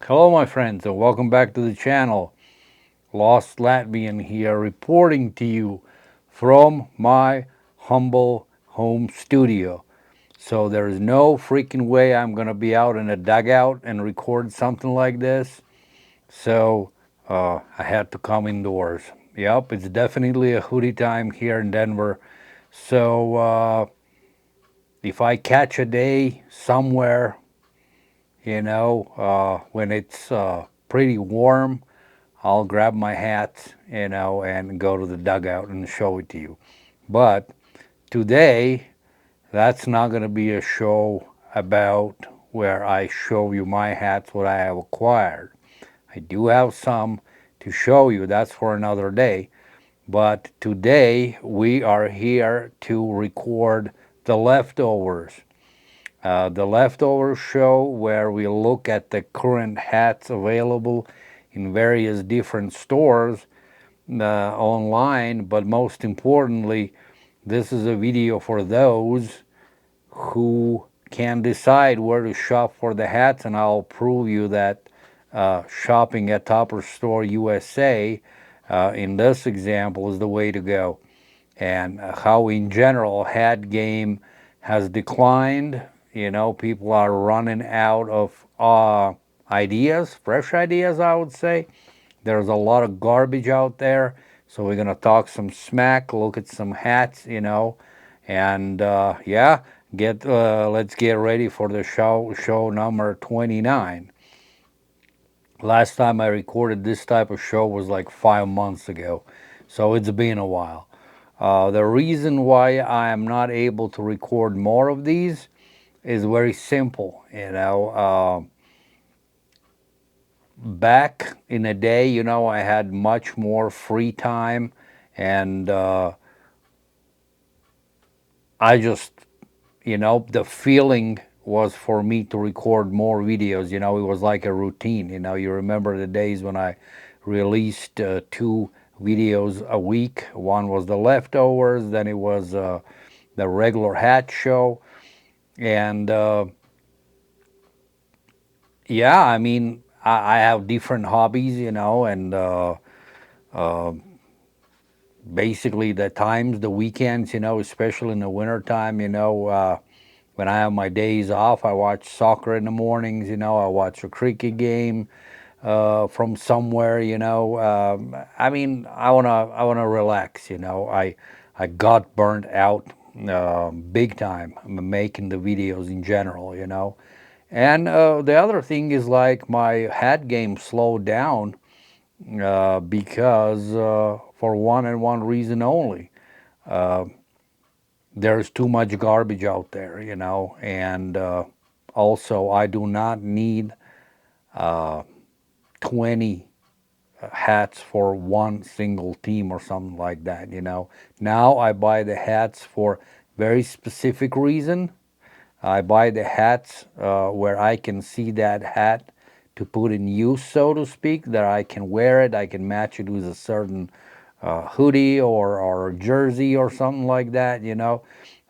Hello, my friends, and welcome back to the channel. Lost Latvian here, reporting to you from my humble home studio. So, there's no freaking way I'm going to be out in a dugout and record something like this. So, I had to come indoors. Yep, it's definitely a hoodie time here in Denver. So, if I catch a day somewhere, when it's pretty warm, I'll grab my hat, and go to the dugout and show it to you. But today, that's not going to be a show about where I show you my hats, what I have acquired. I do have some to show you, that's for another day. But today, we are here to record the leftovers. The leftover show where we look at the current hats available in various different stores online, but most importantly, this is a video for those who can decide where to shop for the hats, and I'll prove you that shopping at Topper Store USA in this example is the way to go, and how in general hat game has declined. People are running out of ideas, fresh ideas, I would say. There's a lot of garbage out there. So we're gonna talk some smack, look at some hats, and yeah, get let's get ready for the show number 29. Last time I recorded this type of show was like 5 months ago, so it's been a while. The reason why I am not able to record more of these is very simple. Back in the day, I had much more free time, and I just, the feeling was for me to record more videos. It was like a routine. You remember the days when I released two videos a week. One was the leftovers, then it was the regular hat show, and yeah, I mean, I have different hobbies, and uh, basically the times, the weekends, especially in the wintertime, when I have my days off, I watch soccer in the mornings, I watch a cricket game from somewhere, I mean, I wanna relax, I got burnt out big time making the videos in general, And the other thing is like my hat game slowed down because for one and one reason only. Uh, there's too much garbage out there, and also I do not need uh, 20 hats for one single team or something like that, Now I buy the hats for very specific reason. I buy the hats where I can see that hat to put in use, so to speak, that I can wear it, I can match it with a certain hoodie or jersey or something like that,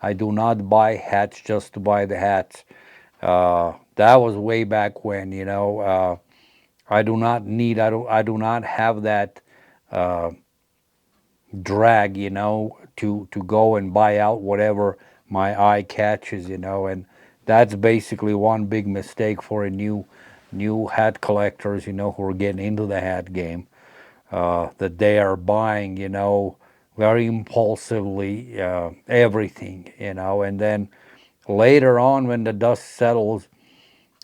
I do not buy hats just to buy the hats. That was way back when, I do not have that uh, drag, to go and buy out whatever my eye catches, and that's basically one big mistake for a new hat collectors, who are getting into the hat game, that they are buying, very impulsively everything, and then later on when the dust settles,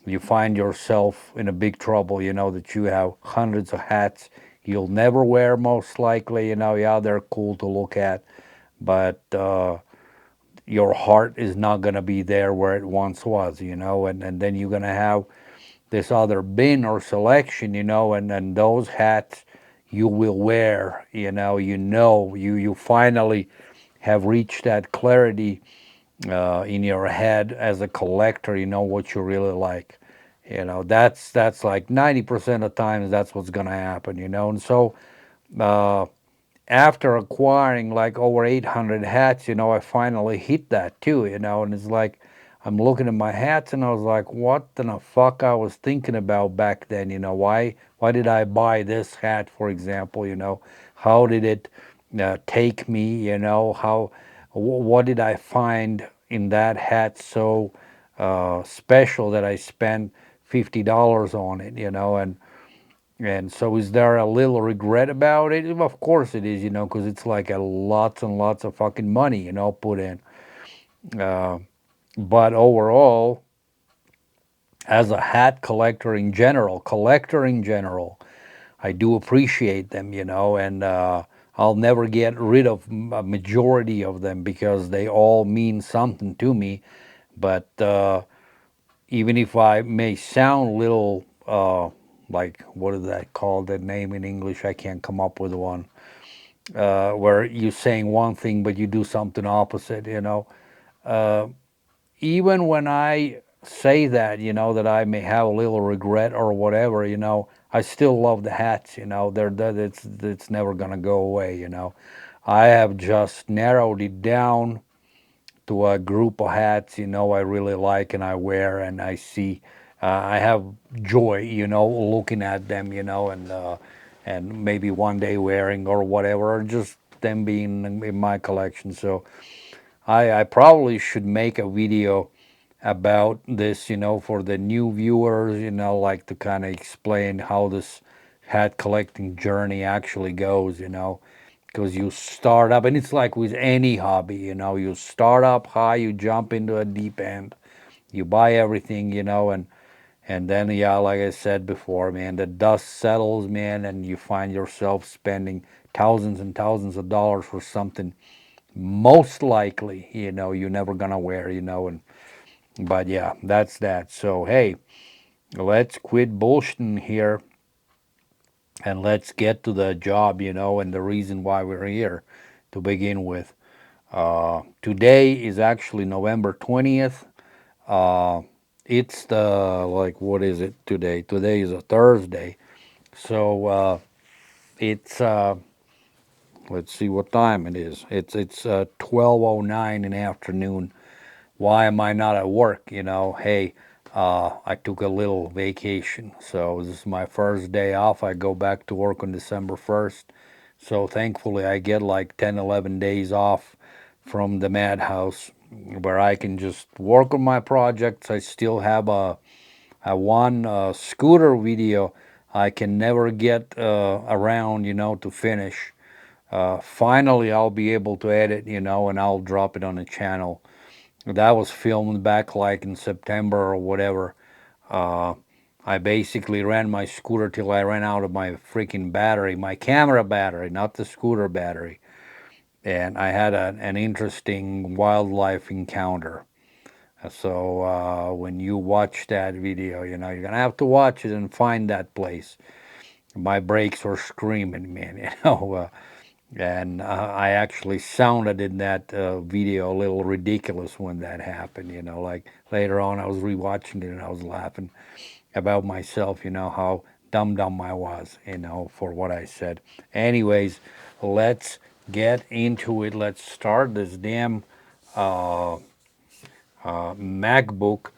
you find yourself in a big trouble, that you have hundreds of hats you'll never wear most likely, yeah, they're cool to look at, but your heart is not going to be there where it once was, and then you're going to have this other bin or selection, and those hats you will wear, you finally have reached that clarity in your head as a collector, what you really like. That's like 90% of times that's what's going to happen, and so uh, after acquiring like over 800 hats, I finally hit that too, and it's like I'm looking at my hats and I was like, what the fuck I was thinking about back then? Why did I buy this hat, for example? How did it take me? What did I find in that hat so special that I spent $50 on it? And so is there a little regret about it? Of course it is, because it's like a lots and lots of fucking money, put in. Uh, but overall, as a hat collector in general, I do appreciate them, and I'll never get rid of a majority of them because they all mean something to me. But even if I may sound a little like, what is that called, that name in English? I can't come up with one. Where you're saying one thing but you do something opposite, Uh, even when I say that, that I may have a little regret or whatever, I still love the hats. It's never gonna go away. I have just narrowed it down to a group of hats, I really like and I wear and I see. I have joy, looking at them, and maybe one day wearing or whatever, or just them being in my collection. So I probably should make a video about this, for the new viewers, like to kind of explain how this hat collecting journey actually goes, because you start up, and it's like with any hobby, you start up high, you jump into a deep end, you buy everything, and then, yeah, like I said before, man, the dust settles, man, and you find yourself spending thousands and thousands of dollars for something most likely, you're never gonna wear, and but yeah, that's that. So hey, let's quit bullshitting here and let's get to the job, and the reason why we're here to begin with. Today is actually November 20th. Uh, it's the, like, what is it today? Today is a Thursday. So it's, let's see what time it is. It's 12:09 in the afternoon. Why am I not at work? Hey, I took a little vacation. So this is my first day off. I go back to work on December 1st. So thankfully, I get like 10, 11 days off from the madhouse where I can just work on my projects. I still have a one scooter video I can never get around, to finish. Finally, I'll be able to edit, and I'll drop it on the channel. That was filmed back like in September or whatever. Uh, I basically ran my scooter till I ran out of my freaking battery, my camera battery, not the scooter battery. And I had an interesting wildlife encounter. So when you watch that video, you're gonna have to watch it and find that place. My brakes were screaming, man. And I actually sounded in that video a little ridiculous when that happened. Like later on, I was rewatching it and I was laughing about myself. How dumb I was. For what I said. Anyways, let's get into it. Let's start this damn uh, MacBook.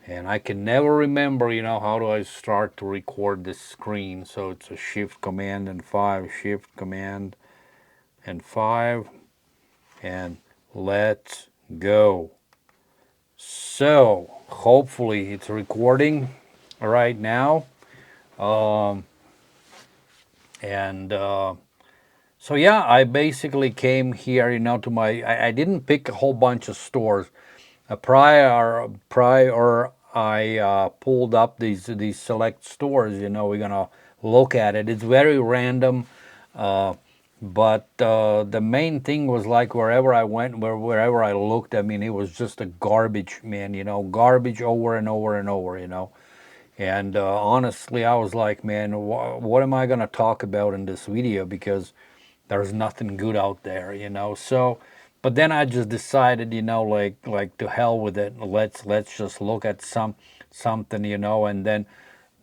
And I can never remember, how do I start to record this screen. So it's a Shift Command and 5, Shift Command and 5, and let's go. So hopefully it's recording right now. Um, and so yeah, I basically came here, to I didn't pick a whole bunch of stores. Prior I pulled up these select stores. We're gonna look at it. It's very random, but the main thing was like wherever I went, wherever I looked. I mean, it was just a garbage, man. Garbage over and over and over. And honestly, I was like, man, what am I gonna talk about in this video? Because there's nothing good out there. So, but then I just decided, like to hell with it. Let's just look at something, and then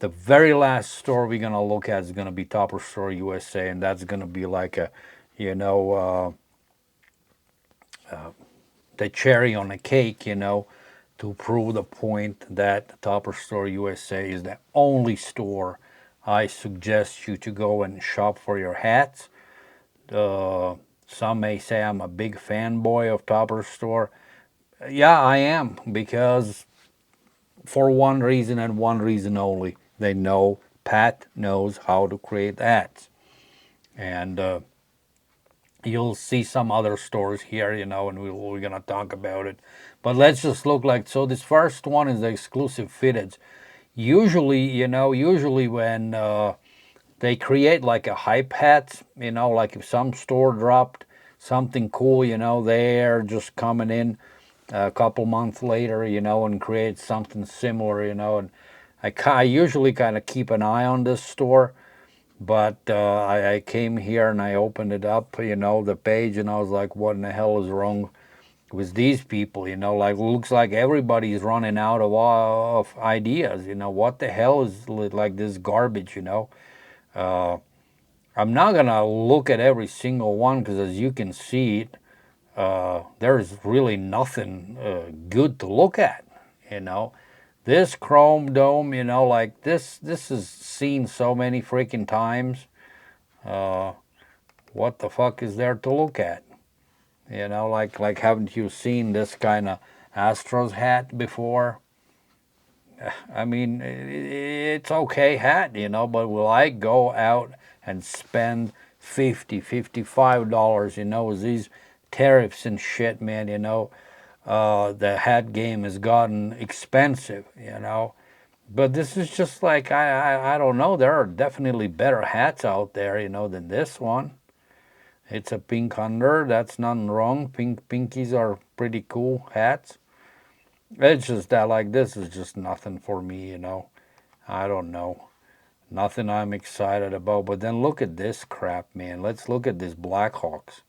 the very last store we're gonna look at is gonna be Topper Store USA, and that's gonna be like a, you know, the cherry on the cake, to prove the point that Topper Store USA is the only store I suggest you to go and shop for your hats. Uh, some may say I'm a big fanboy of Topper Store. Yeah, I am, because for one reason and one reason only. They know, Pat knows how to create hats. And you'll see some other stores here, and we're going to talk about it. But let's just look like, so this first one is the exclusive fitted. Usually when they create like a hype hat, like if some store dropped something cool, they're just coming in a couple months later, and create something similar, and I usually kind of keep an eye on this store. But I came here and I opened it up, the page, and I was like, what in the hell is wrong with these people? Like, looks like everybody's running out of ideas. What the hell is like this garbage? Uh, I'm not gonna look at every single one, because as you can see, there's really nothing good to look at. You know, this chrome dome, like this is seen so many freaking times. Uh, what the fuck is there to look at? Like haven't you seen this kind of Astros hat before? I mean, it's okay hat, but will I go out and spend $55, with these tariffs and shit, man, the hat game has gotten expensive. But this is just like, I don't know, there are definitely better hats out there, than this one. It's a pink under, that's nothing wrong. Pinkies are pretty cool hats. It's just that, like, this is just nothing for me. I don't know. Nothing I'm excited about. But then look at this crap, man. Let's look at this Blackhawks.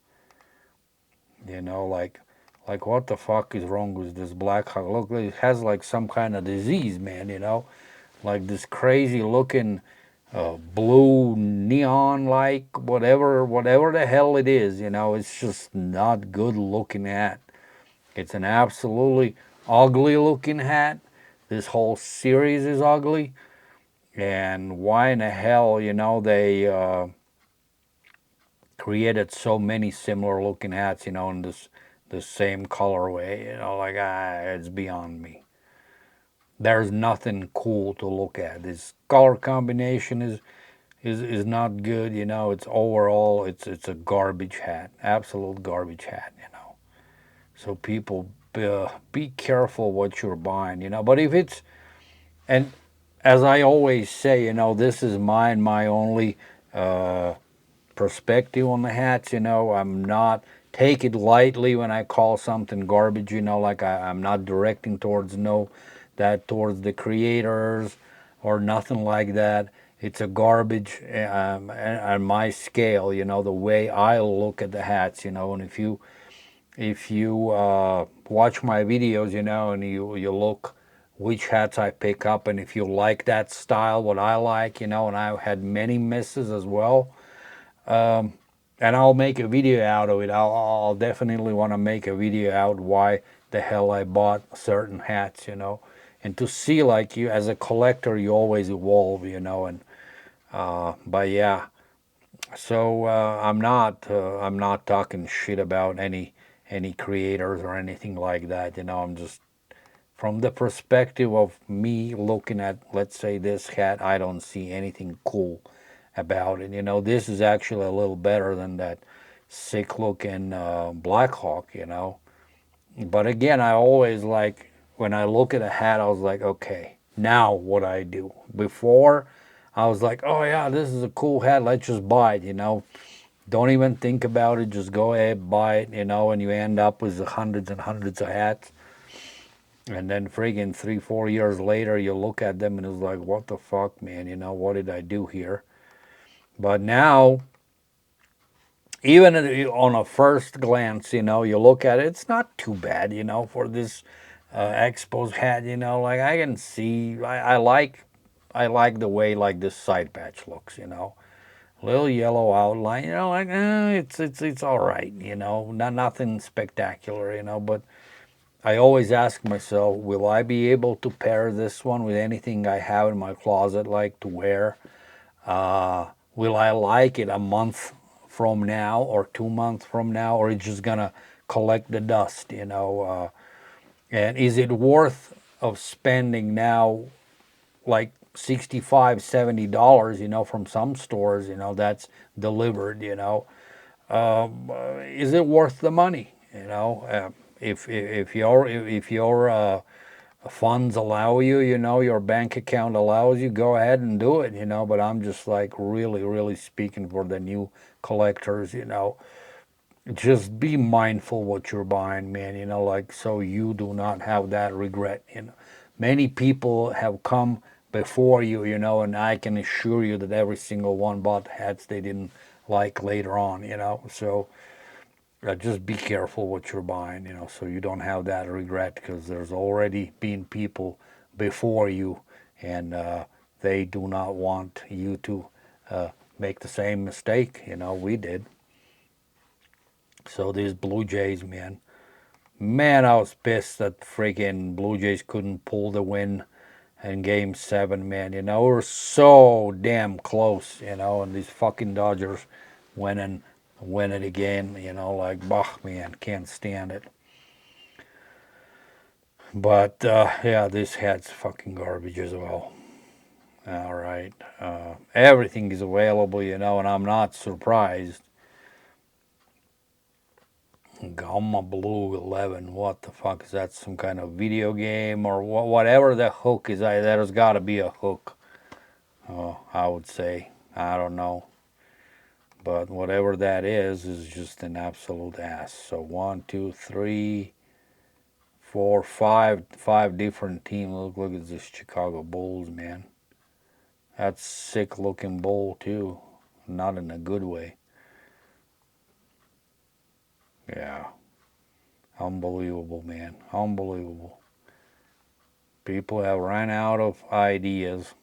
Like what the fuck is wrong with this Blackhawk? Look, it has like some kind of disease, man. Like this crazy looking blue neon like whatever the hell it is, it's just not good looking at. It's an absolutely ugly looking hat. This whole series is ugly. And why in the hell, they created so many similar looking hats, in the same colorway, like, it's beyond me. There's nothing cool to look at. This color combination is not good, it's overall it's a garbage hat, absolute garbage hat. So people, be careful what you're buying, but if it's, and as I always say, this is my only perspective on the hats. I'm not take it lightly when I call something garbage. Like I'm not directing towards towards the creators or nothing like that. It's a garbage on my scale. The way I look at the hats. And if you watch my videos, and you look which hats I pick up, and if you like that style, what I like, and I had many misses as well. And I'll make a video out of it. I'll definitely want to make a video out why the hell I bought certain hats, and to see, like, you as a collector, you always evolve, and but yeah. So I'm not talking shit about any creators or anything like that. I'm just from the perspective of me looking at, let's say, this hat. I don't see anything cool about it. This is actually a little better than that sick looking Blackhawk. But again, I always like, when I look at a hat, I was like, okay, now what I do. Before, I was like, oh yeah, this is a cool hat. Let's just buy it. Don't even think about it. Just go ahead, buy it. And you end up with hundreds and hundreds of hats. And then friggin' 3-4 years later, you look at them and it's like, what the fuck, man? What did I do here? But now, even on a first glance, you look at it, it's not too bad, for this Expos hat, like I can see, I like the way like this side patch looks, little yellow outline, like it's all right, not nothing spectacular, but I always ask myself, will I be able to pair this one with anything I have in my closet like to wear? Will I like it a month from now or 2 months from now, or it's just gonna collect the dust, you know? And is it worth of spending now like 65, $70, you know, from some stores, you know, that's delivered, you know? Is it worth the money? You know, if your funds allow you, you know, your bank account allows you, go ahead and do it, you know. But I'm just like really speaking for the new collectors, you know. Just be mindful what you're buying, man. You know, like so you do not have that regret. You know, many people have come before you, you know, and I can assure you that every single one bought hats they didn't like later on, you know. So just be careful what you're buying, you know, so you don't have that regret because there's already been people before you, and they do not want you to make the same mistake, you know, we did. So these Blue Jays, man, I was pissed that freaking Blue Jays couldn't pull the win in Game 7, man. You know, we were so damn close, you know, and these fucking Dodgers win and win it again, you know, like, bah, man, can't stand it. But yeah, this hat's fucking garbage as well. All right. Everything is available, you know, and I'm not surprised. Gamma Blue 11, what the fuck is that? Some kind of video game or whatever the hook is? There's got to be a hook. I would say. I don't know. But whatever that is just an absolute ass. So one, two, three, four, five different teams. Look at this Chicago Bulls, man. That's sick looking bull too. Not in a good way. Yeah. Unbelievable, man. Unbelievable. People have run out of ideas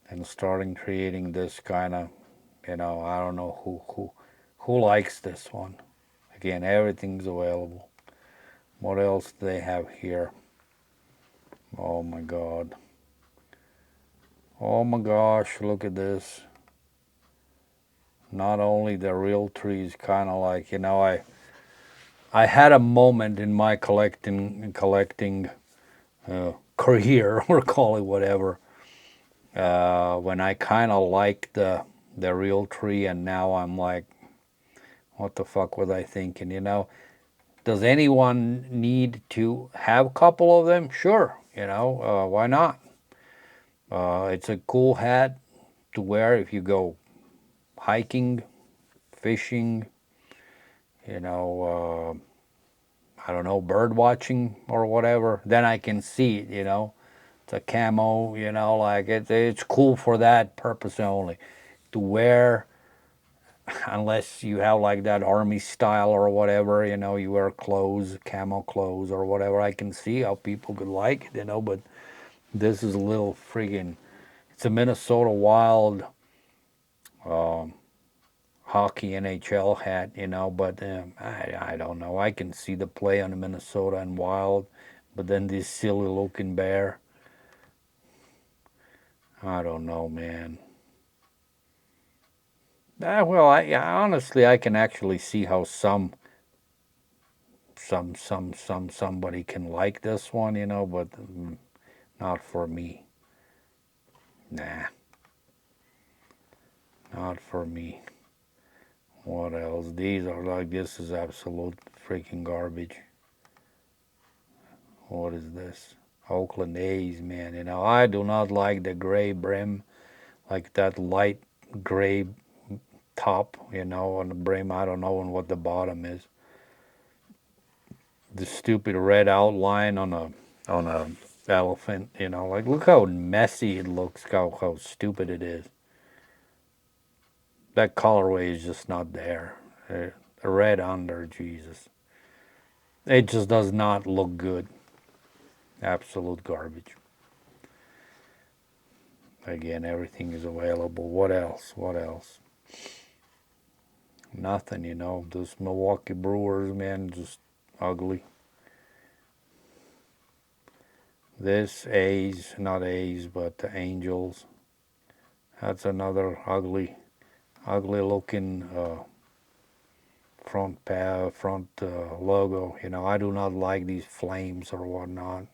and starting creating this kind of, you know, I don't know who likes this one. Again, everything's available. What else do they have here? Oh my god. Oh my gosh, look at this. Not only the real trees, kind of like, you know, I had a moment in my collecting career or call it whatever, when I kind of liked the real tree, and now I'm like, what the fuck was I thinking? You know, does anyone need to have a couple of them? Sure, you know, why not? It's a cool hat to wear if you go hiking, fishing, you know, I don't know, bird watching or whatever. Then I can see it, you know. It's a camo, you know, like it's cool for that purpose only. To wear, unless you have like that army style or whatever, you know, you wear clothes, camo clothes or whatever. I can see how people could like it, you know, but this is a little friggin', it's a Minnesota Wild hockey NHL hat, you know, but I don't know. I can see the play on the Minnesota and Wild, but then this silly looking bear, I don't know, man. Well, honestly, I can actually see how somebody can like this one, you know, but not for me. Nah, not for me. What else? These are like, this is absolute freaking garbage. What is this? Oakland A's, man. You know, I do not like the gray brim, like that light gray top, you know, on the brim. I don't know on what the bottom is. The stupid red outline on a elephant, you know, like look how messy it looks, how stupid it is. That colorway is just not there. The red under, Jesus. It just does not look good. Absolute garbage. Again, everything is available. What else? What else? Nothing, you know. Those Milwaukee Brewers, man, just ugly. This A's, not A's, but the Angels. That's another ugly looking front logo. You know, I do not like these flames or whatnot.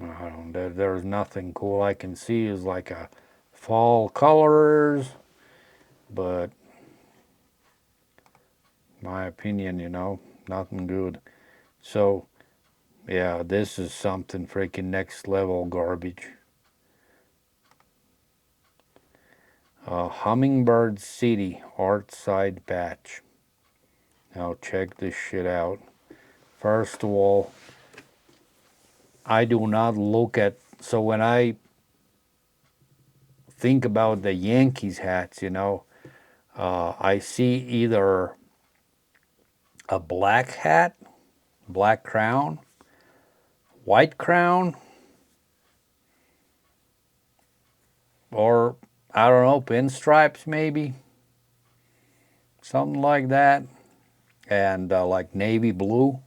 I don't. There's nothing cool I can see. Is like a fall colors, but my opinion, you know, nothing good. So yeah, this is something freaking next level garbage. Hummingbird City Art Side Patch. Now check this shit out. First of all, I do not look at, so when I think about the Yankees hats, you know, I see either a black hat, black crown, white crown, or I don't know, pinstripes maybe, something like that, and like navy blue,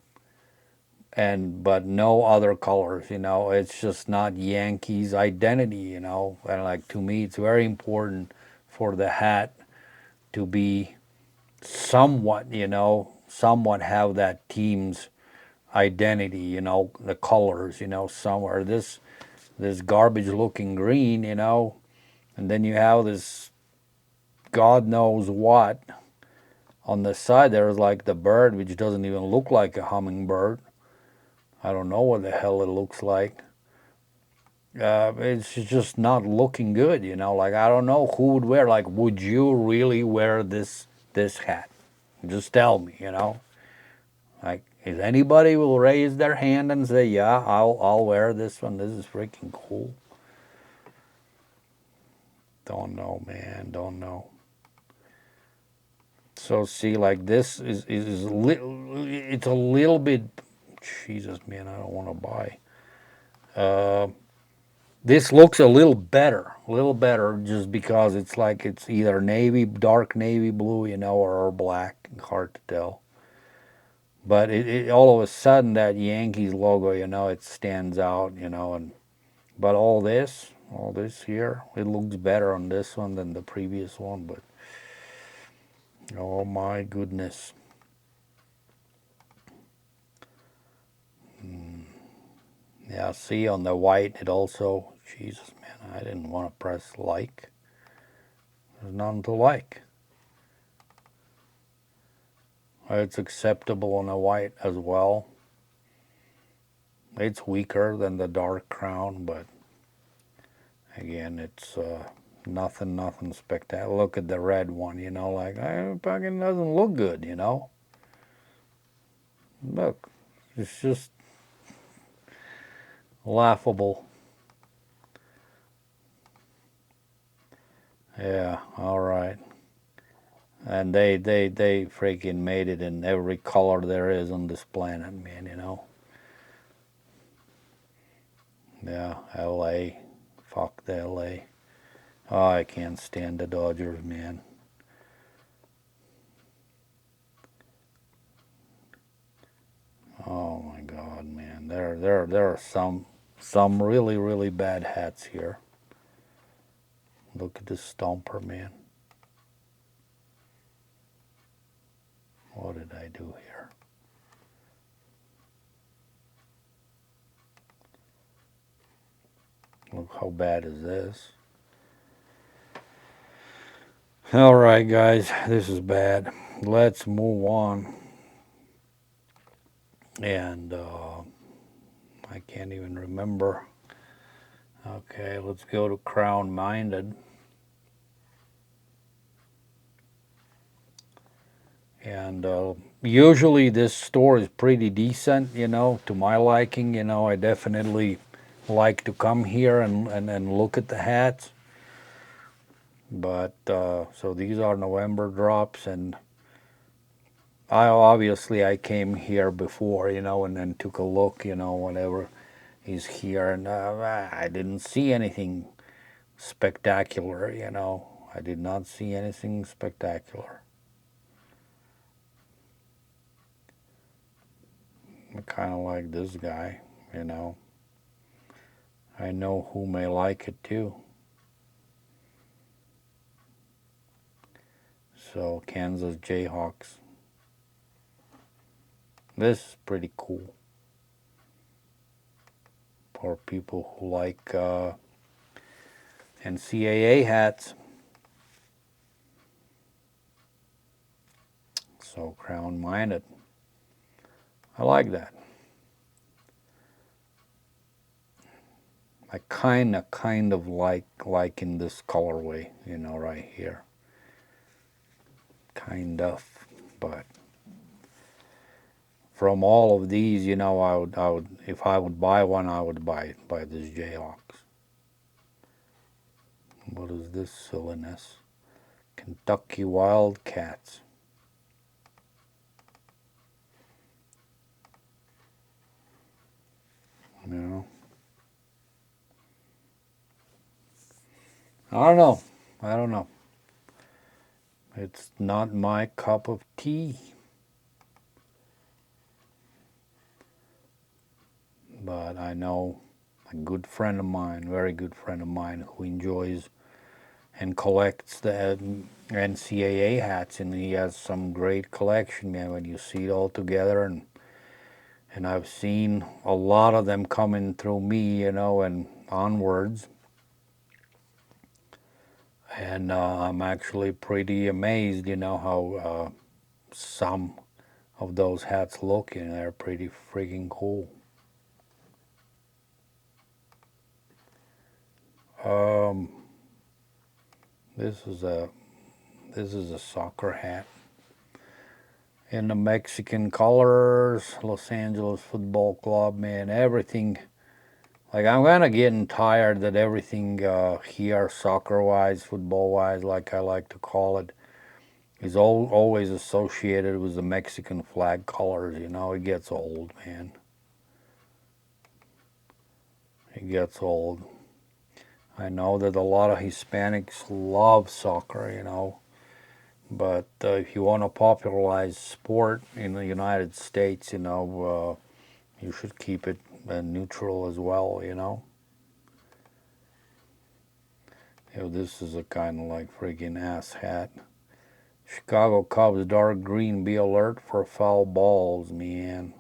and but no other colors. You know, it's just not Yankees identity. You know, and like to me, it's very important for the hat to be somewhat, you know, somewhat have that team's identity, you know, the colors, you know, somewhere. This garbage looking green, you know, and then you have this God knows what on the side. There's like the bird, which doesn't even look like a hummingbird. I don't know what the hell it looks like. It's just not looking good, you know. Like I don't know who would wear. Like, would you really wear this hat? Just tell me, you know. Like, if anybody will raise their hand and say, "Yeah, I'll wear this one. This is freaking cool." Don't know, man. Don't know. So see, like this it's a little bit. Jesus, man, I don't want to buy. Uh, this looks a little better, just because it's like it's either navy, dark navy blue, you know, or black. Hard to tell. But all of a sudden that Yankees logo, you know, it stands out, you know, and but all this here, it looks better on this one than the previous one. But oh my goodness. Yeah, see on the white, it also, Jesus, man, I didn't want to press like. There's nothing to like. It's acceptable on the white as well. It's weaker than the dark crown, but again, it's nothing spectacular. Look at the red one, you know, like, it fucking doesn't look good, you know. Look, it's just laughable. Yeah, all right. And they freaking made it in every color there is on this planet, man, you know. Yeah, LA. Fuck the LA. Oh, I can't stand the Dodgers, man. Oh my God, man. There are some really bad hats here. Look at this stomper, man. What did I do here? Look how bad is this. All right, guys, this is bad. Let's move on. And I can't even remember. Okay, let's go to Crown Minded. And usually this store is pretty decent, you know, to my liking. You know, I definitely like to come here and look at the hats. But so these are November drops, and I came here before, you know, and then took a look, you know, whatever is here, and I didn't see anything spectacular, you know. I did not see anything spectacular. I kind of like this guy, you know. I know who may like it too. So, Kansas Jayhawks. This is pretty cool for people who like NCAA hats. So, Crown Minded. I like that. I kind of like in this colorway, you know, right here. Kind of, but from all of these, you know, I would, if I would buy one, I would buy this Jayhawks. What is this silliness? Kentucky Wildcats. You know, I don't know. I don't know. It's not my cup of tea. But I know a good friend of mine, very good friend of mine, who enjoys and collects the NCAA hats, and he has some great collection, man. When you see it all together, and I've seen a lot of them coming through me, you know, and onwards, and I'm actually pretty amazed, you know, how some of those hats look, and they're pretty freaking cool. Um, this is a soccer hat in the Mexican colors, Los Angeles Football Club, man. Everything, like, I'm kind of getting tired that everything here, soccer-wise, football-wise, like I like to call it, is always associated with the Mexican flag colors. You know, it gets old, man. It gets old. I know that a lot of Hispanics love soccer, you know, but if you want to popularize sport in the United States, you know, you should keep it neutral as well, you know. You know, this is a kind of like freaking ass hat. Chicago Cubs dark green, be alert for foul balls, man.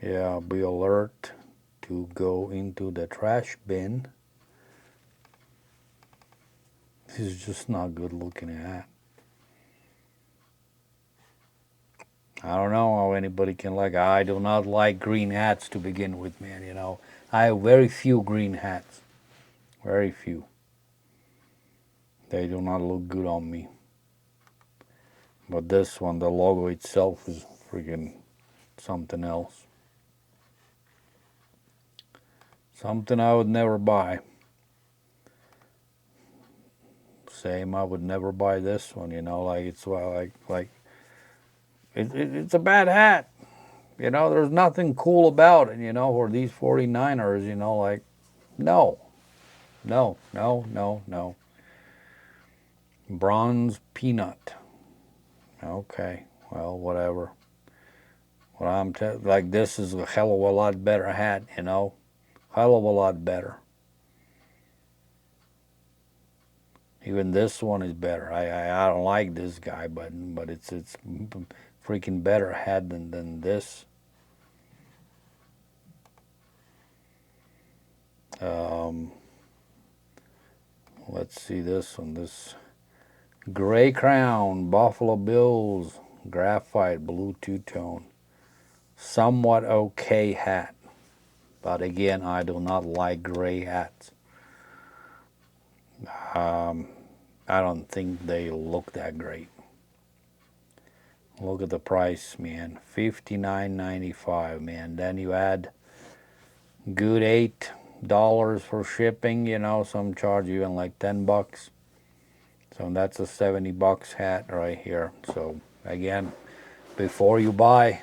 Yeah, be alert to go into the trash bin. This is just not good looking at. I don't know how anybody can like. I do not like green hats to begin with, man. You know, I have very few green hats. Very few. They do not look good on me. But this one, the logo itself is freaking something else. Something I would never buy. Same, I would never buy this one. You know, like it's like it's a bad hat. You know, there's nothing cool about it. You know, or these 49ers. You know, like no, no, no, no, no. Bronze peanut. Okay, well, whatever. What like this is a hell of a lot better hat. You know, hell of a lot better. Even this one is better. I don't like this guy, but it's freaking better hat than this. Um, let's see this one. This Gray Crown Buffalo Bills graphite blue two-tone. Somewhat okay hat, but again, I do not like gray hats. Um, I don't think they look that great. Look at the price, man. $59.95, man. Then you add good $8 for shipping, you know, some charge even like $10. So that's a $70 hat right here. So again, before you buy,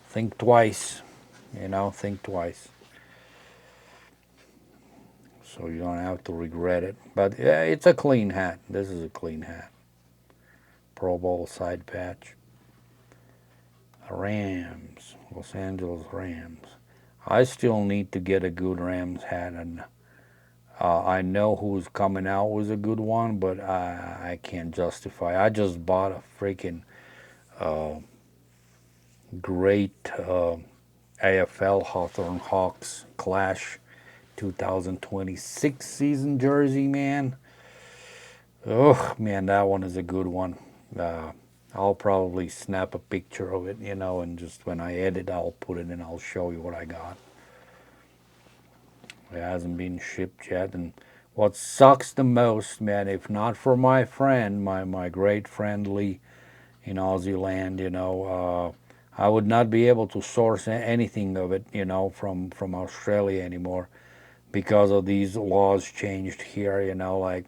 think twice, you know, think twice. So you don't have to regret it. But yeah, it's a clean hat. This is a clean hat. Pro Bowl side patch. Rams, Los Angeles Rams. I still need to get a good Rams hat, and I know who's coming out with a good one, but I can't justify. I just bought a freaking uh, great AFL Hawthorne Hawks Clash 2026 season jersey, man. Oh man, that one is a good one. Uh, I'll probably snap a picture of it, and just when I edit, I'll put it in. I'll show you what I got. It hasn't been shipped yet, and what sucks the most, man, if not for my friend, my great friend Lee in Aussie land, I would not be able to source anything of it, from Australia anymore because of these laws changed here, like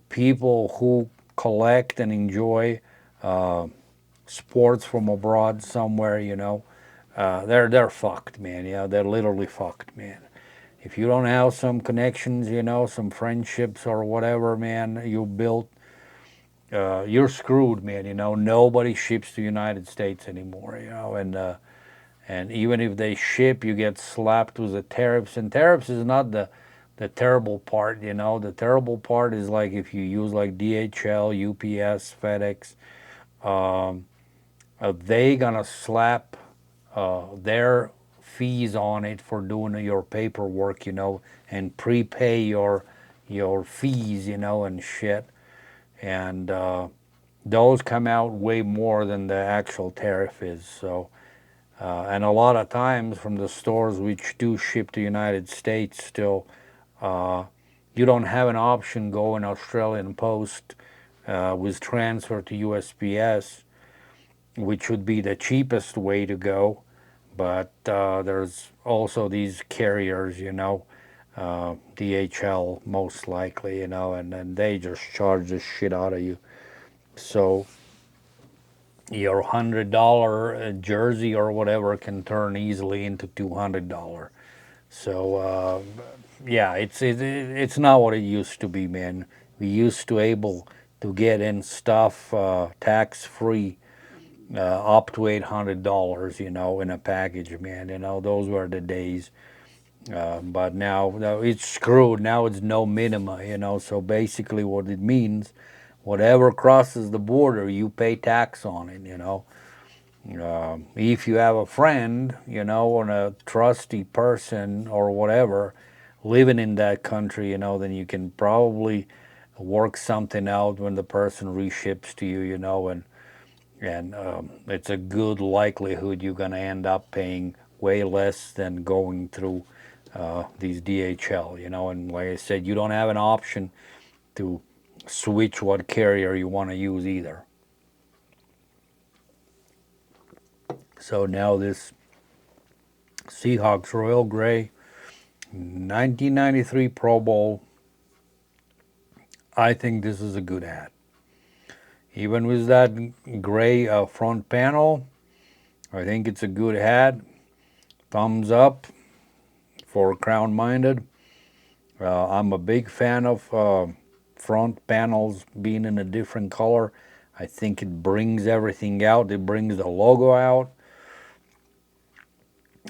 people who collect and enjoy uh, sports from abroad somewhere, they're fucked, man. They're literally fucked, man. If you don't have some connections, some friendships or whatever, man, you built, you're screwed, man. Nobody ships to the United States anymore, and even if they ship, you get slapped with the tariffs. And tariffs is not the terrible part, The terrible part is like if you use like DHL, UPS, FedEx, um, they gonna slap their fees on it for doing your paperwork, and prepay your fees, and shit. And those come out way more than the actual tariff is. So, and a lot of times from the stores which do ship to the United States, still, uh, you don't have an option going Australian Post with transfer to USPS, which would be the cheapest way to go. But there's also these carriers, DHL most likely, and then they just charge the shit out of you. So your $100 jersey or whatever can turn easily into $200. So yeah, it's not what it used to be, man. We used to able to get in stuff tax free up to $800, in a package, man. Those were the days. But now it's screwed. Now it's no minima, So basically, what it means, whatever crosses the border, you pay tax on it. If you have a friend, and a trusty person or whatever living in that country, then you can probably work something out when the person reships to you, and it's a good likelihood you're going to end up paying way less than going through these DHL, and like I said, you don't have an option to switch what carrier you want to use either. So now this Seahawks Royal Gray 1993 Pro Bowl, I think this is a good hat. Even with that gray front panel, I think it's a good hat. Thumbs up for Crown Minded. I'm a big fan of front panels being in a different color. I think it brings everything out. It brings the logo out.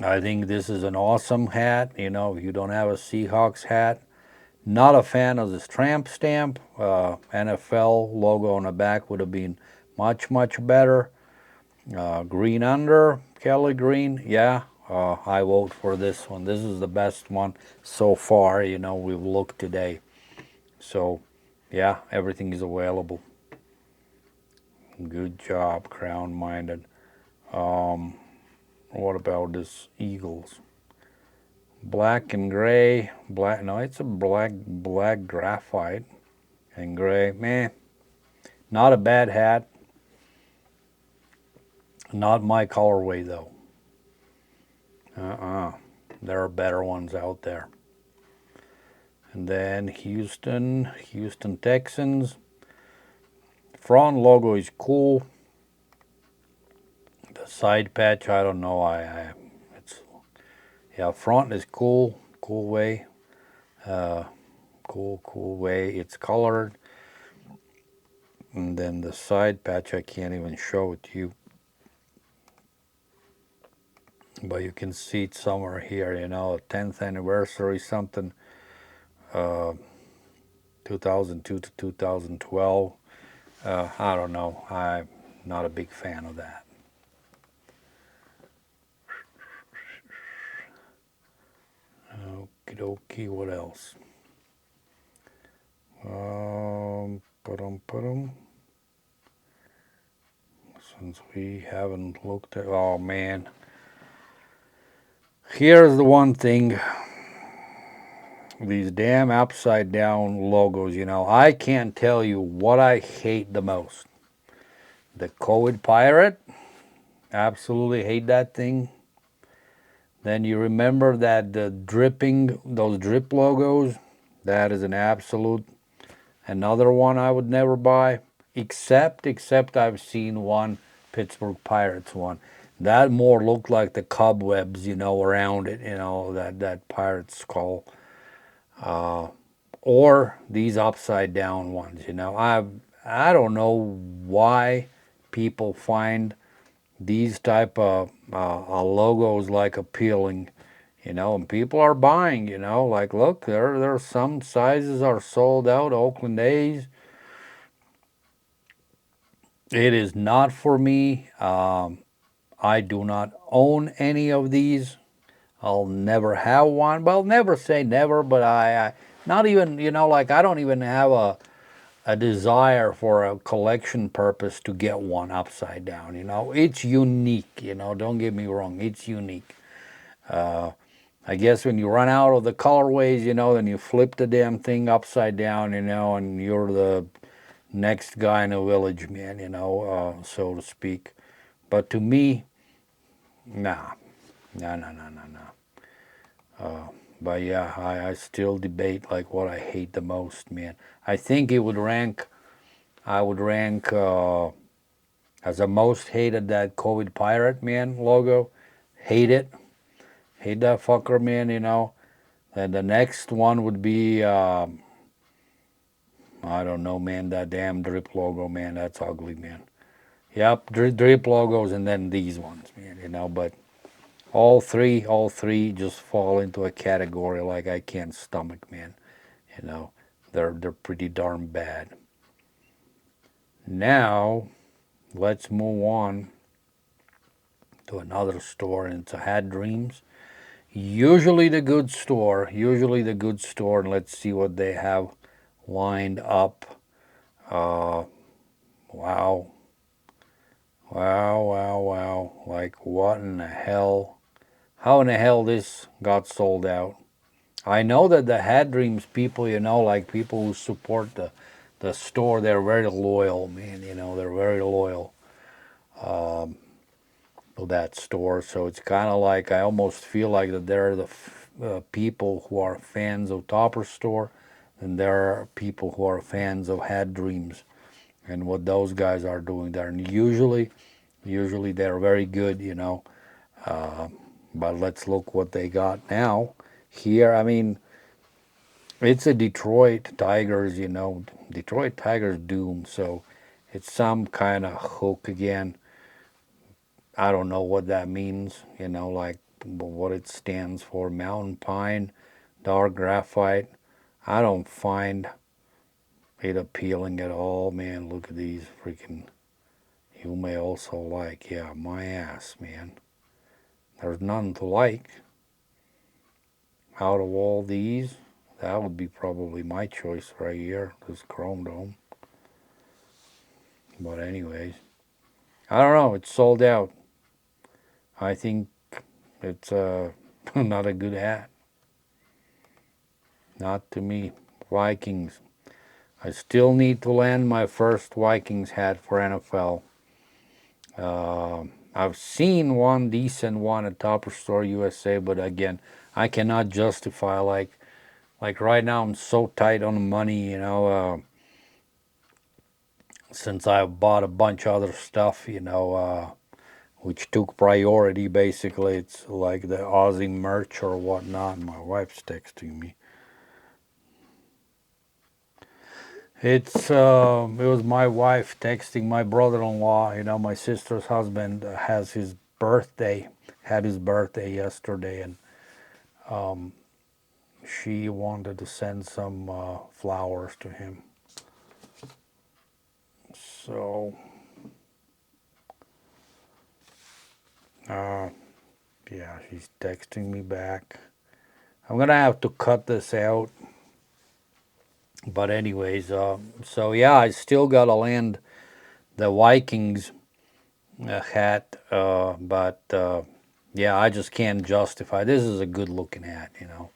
I think this is an awesome hat. If you don't have a Seahawks hat, not a fan of this tramp stamp. NFL logo on the back would have been much, much better. Green under, Kelly Green, yeah, I vote for this one. This is the best one so far, we've looked today. So, yeah, everything is available. Good job, Crown Minded. What about this Eagles? Black and gray, black, no, it's a black graphite and gray. Meh, not a bad hat. Not my colorway, though. There are better ones out there. And then Houston Texans. Front logo is cool. The side patch, I don't know. It's, yeah, front is cool way. Cool way. It's colored. And then the side patch, I can't even show it to you. but you can see it somewhere here, 10th anniversary something, uh, 2002 to 2012. I don't know. I'm not a big fan of that. Okie dokie, what else? Ba-dum. Since we haven't looked at, oh man, here's the one thing, these damn upside down logos, I can't tell you what I hate the most. The COVID Pirate, absolutely hate that thing. Then you remember that the dripping, those drip logos, that is an absolute, another one I would never buy, except I've seen one, Pittsburgh Pirates one. That more looked like the cobwebs, around it, that pirate skull. Or these upside down ones, I don't know why people find these type of logos like appealing, and people are buying, like look, there's some sizes are sold out. Oakland A's, it is not for me. I do not own any of these. I'll never have one. Well, never say never, but I not even, like I don't even have a desire for a collection purpose to get one upside down. It's unique. Don't get me wrong, it's unique. I guess when you run out of the colorways, then you flip the damn thing upside down, and you're the next guy in the village, man, so to speak. But to me, nah, no. But yeah, I still debate like what I hate the most, man. I think it would rank. I would rank as the most hated that COVID Pirate, man, logo. Hate it. Hate that fucker, man. And the next one would be I don't know, man. That damn drip logo, man. That's ugly, man. Yep, drip logos, and then these ones, man. But all three just fall into a category like I can't stomach, man. You know, they're pretty darn bad. Now, let's move on to another store, and it's a Had Dreams. Usually the good store, and let's see what they have lined up. Uh, wow, wow. Like, what in the hell? How in the hell this got sold out? I know that the Had Dreams people, like people who support the store, they're very loyal, man. They're very loyal to that store. So it's kind of like I almost feel like that they're the people who are fans of Topper Store, and there are people who are fans of Had Dreams and what those guys are doing there. And usually they're very good, but let's look what they got now. Here, I mean, it's a Detroit Tigers, Detroit Tigers doom. So it's some kind of hook again. I don't know what that means, like what it stands for. Mountain pine, dark graphite. I don't find it appealing at all, man. Look at these freaking. You may also like, yeah, my ass, man. There's none to like. Out of all these, that would be probably my choice right here, this Chrome Dome. But anyways, I don't know. It's sold out. I think it's not a good hat. Not to me. Vikings. I still need to land my first Vikings hat for NFL. I've seen one decent one at Topper Store USA, but again, I cannot justify like right now. I'm so tight on the money, since I bought a bunch of other stuff, which took priority. Basically, it's like the Aussie merch or whatnot. My wife's texting me. It was my wife texting my brother-in-law. My sister's husband has his birthday, had his birthday yesterday, and she wanted to send some flowers to him. So, uh, yeah, she's texting me back. I'm gonna have to cut this out. But anyways, so yeah, I still gotta land the Vikings hat, but yeah, I just can't justify. This is a good looking hat, you know.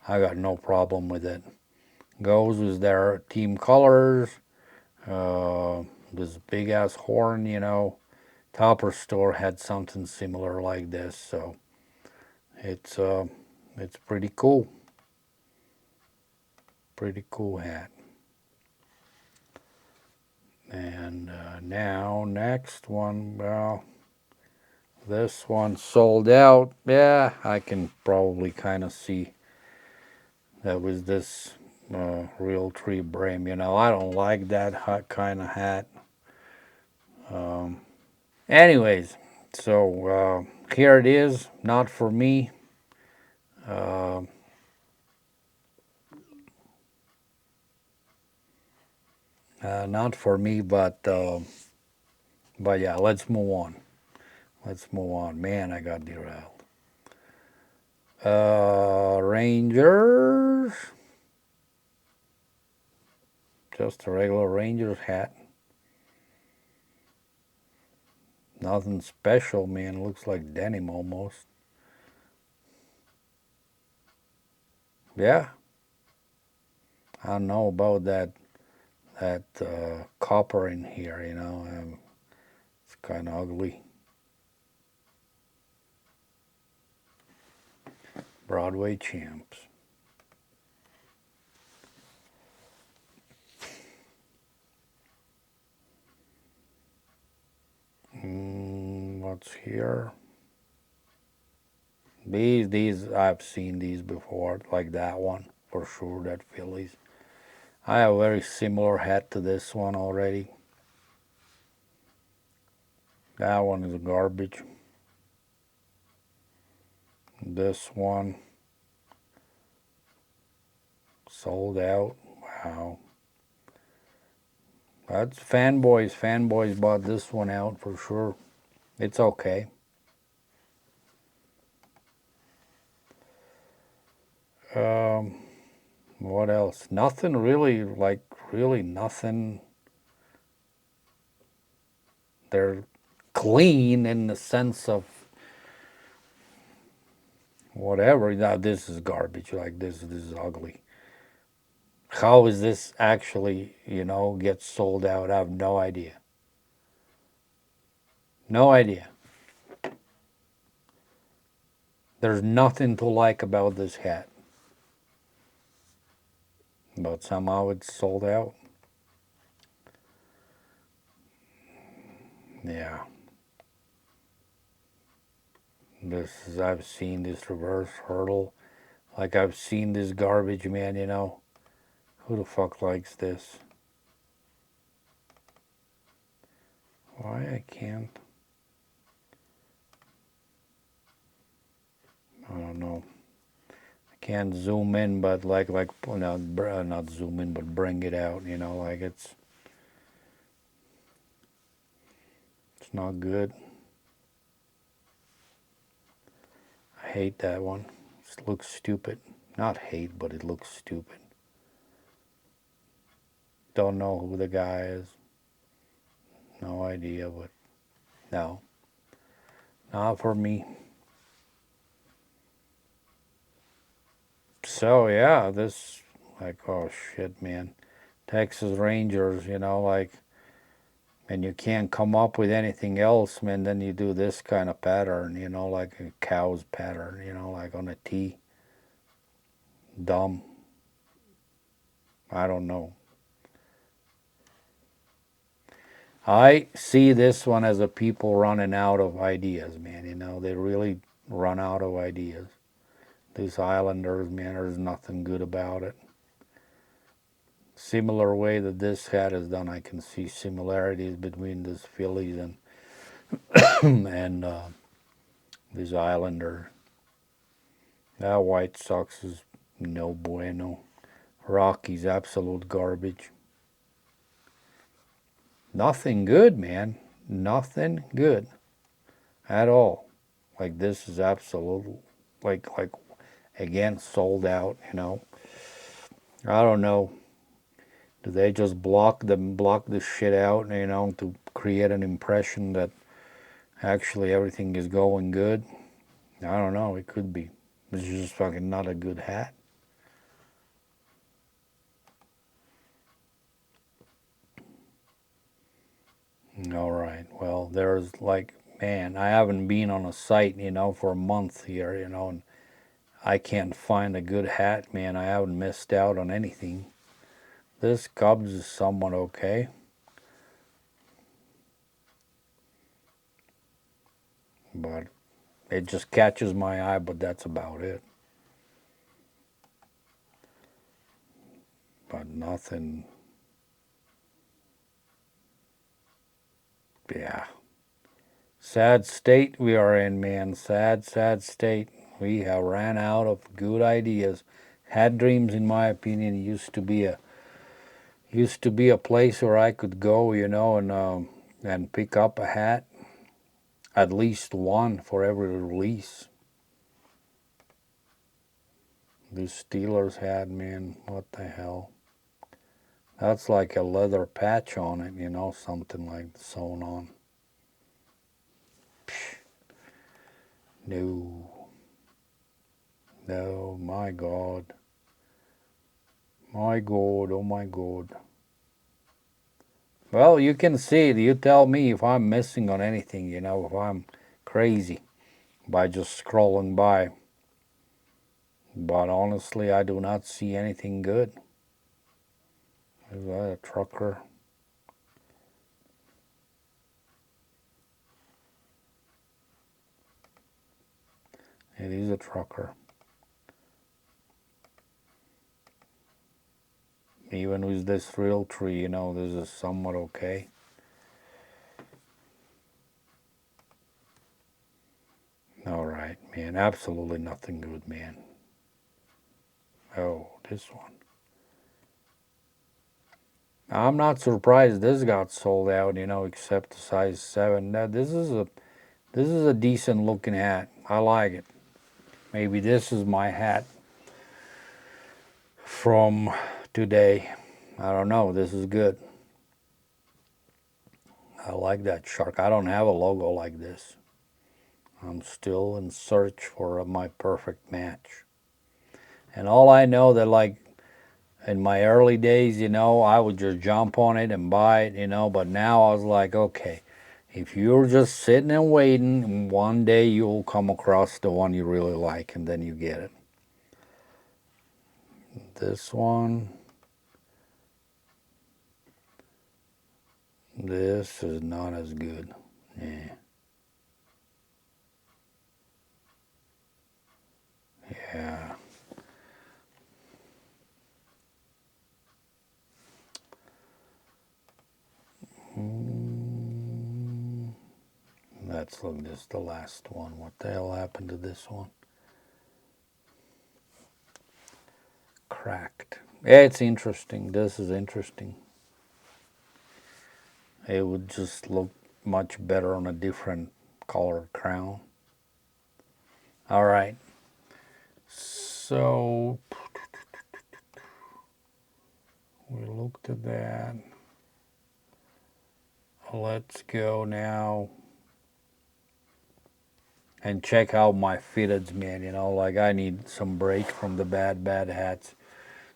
I got no problem with it. Goes with their team colors. Uh, this big ass horn, you know. Topper store had something similar like this, so it's uh, it's pretty cool. Pretty cool hat. And now next one, well, this one sold out. Yeah, I can probably kind of see that was this Realtree Brim. You know, I don't like that kind of hat. Anyways, so here it is. Not for me. Uh, not for me, but yeah, let's move on. Let's move on. Man, I got derailed. Rangers. Just a regular Rangers hat. Nothing special, man. Looks like denim almost. Yeah, I don't know about that copper in here. You know, it's kind of ugly. Broadway champs. What's here? These I've seen these before, like that one for sure. That Phillies. I have a very similar hat to this one already. That one is garbage. This one sold out. Wow. That's fanboys. Fanboys bought this one out for sure. It's okay. Um, what else? Nothing really, like, really nothing. They're clean in the sense of whatever. Now, this is garbage. Like, this is ugly. How is this actually, you know, get sold out? I have no idea. No idea. There's nothing to like about this hat. But somehow it's sold out. Yeah. This is, I've seen this reverse hurdle. Like I've seen this garbage, man, you know. Who the fuck likes this? Why I can't? I don't know. I can't zoom in, but like not zoom in, but bring it out. You know, like it's not good. I hate that one. It looks stupid. Not hate, but it looks stupid. Don't know who the guy is. No idea, but no, not for me. So yeah, this like oh shit, man. Texas Rangers, you know, like, and you can't come up with anything else, man. Then you do this kind of pattern, you know, like a cow's pattern, you know, like on a T. Dumb. I don't know. I see this one as a people running out of ideas, man. You know, they really run out of ideas. These Islanders, man, there's nothing good about it. Similar way that this hat is done, I can see similarities between this Phillies and and This Islander. That White Sox is no bueno. Rockies absolute garbage. Nothing good, man. Nothing good at all. Like this is absolute, like again sold out. I don't know. Do they just block this shit out? To create an impression that actually everything is going good? I don't know. It could be. It's just fucking not a good hat. All right. Well, there's like, man, I haven't been on a site, for a month here, and I can't find a good hat, man. I haven't missed out on anything. This Cubs is somewhat okay. But it just catches my eye, but that's about it. But nothing, yeah. Sad state we are in, man. Sad, sad state. We have ran out of good ideas. Hat Dreams, in my opinion, used to be a place where I could go, and pick up a hat, at least one for every release. This Steelers hat, man, what the hell? That's like a leather patch on it, something like sewn on. No, no, my God. My God, oh my God. Well, you can see it. You tell me if I'm missing on anything, if I'm crazy by just scrolling by. But honestly, I do not see anything good. Is that a trucker? It is a trucker. Even with this real tree, this is somewhat okay. All right, man. Absolutely nothing good, man. Oh, this one. I'm not surprised this got sold out, except the size 7. Now, this is a decent looking hat. I like it. Maybe this is my hat from today. I don't know. This is good. I like that shark. I don't have a logo like this. I'm still in search for my perfect match. And all I know that like in my early days, I would just jump on it and buy it, but now I was like, okay, if you're just sitting and waiting, one day you'll come across the one you really like and then you get it. This one, this is not as good. Yeah. Yeah. Mm, let's look. This is the last one. What the hell happened to this one? Cracked. Yeah, it's interesting. This is interesting. It would just look much better on a different colored crown. All right. So we looked at that. Let's go now and check out my fitteds, man. Like I need some break from the bad hats.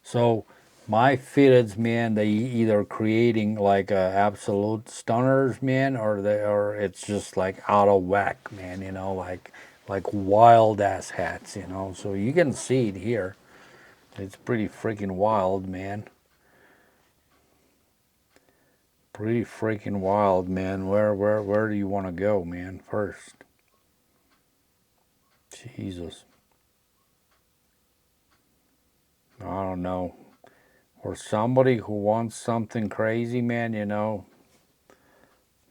So my fitteds, man, they either creating like absolute stunners, man, or it's just like out of whack, man. Like wild ass hats. So you can see it here. It's pretty freaking wild, man. Pretty freaking wild, man. Where do you want to go, man? First, Jesus, I don't know. For somebody who wants something crazy, man,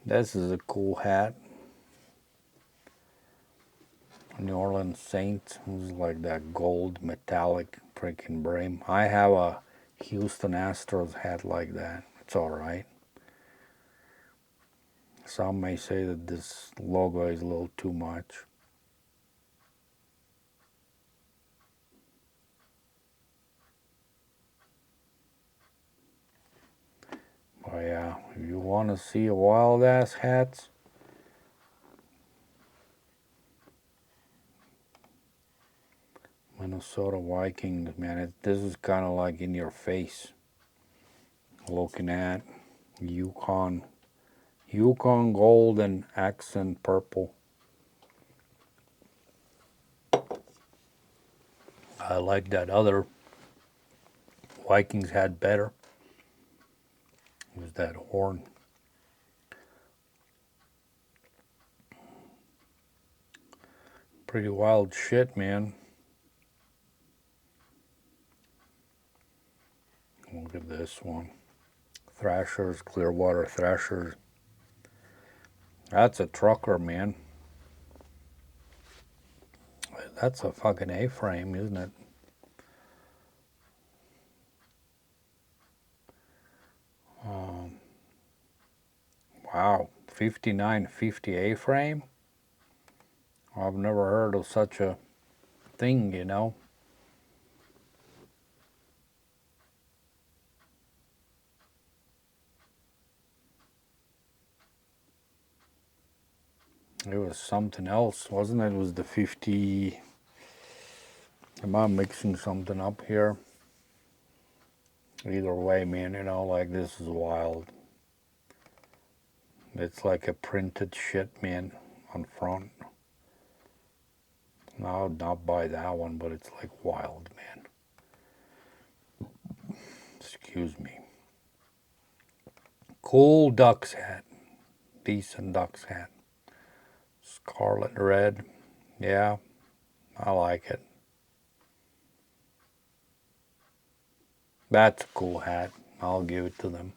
this is a cool hat. New Orleans Saints. Who's like that gold metallic freaking brim. I have a Houston Astros hat like that. It's all right. Some may say that this logo is a little too much. But yeah, if you want to see a wild ass hats, Minnesota Vikings, man, this is kind of like in your face. Looking at Yukon gold and accent purple. I like that other Vikings had better. It was that horn. Pretty wild shit, man. Look at this one. Thrashers, Clearwater Thrashers. That's a trucker, man. That's a fucking A-frame, isn't it? Wow, 5950 A-frame? I've never heard of such a thing, you know. It was something else, wasn't it? It was the 50. Am I mixing something up here? Either way, man, you know, like this is wild. It's like a printed shit, man, on front. No, I would not buy that one, but it's like wild, man. Excuse me. Cool Ducks hat. Decent Ducks hat. Scarlet red. Yeah, I like it. That's a cool hat. I'll give it to them.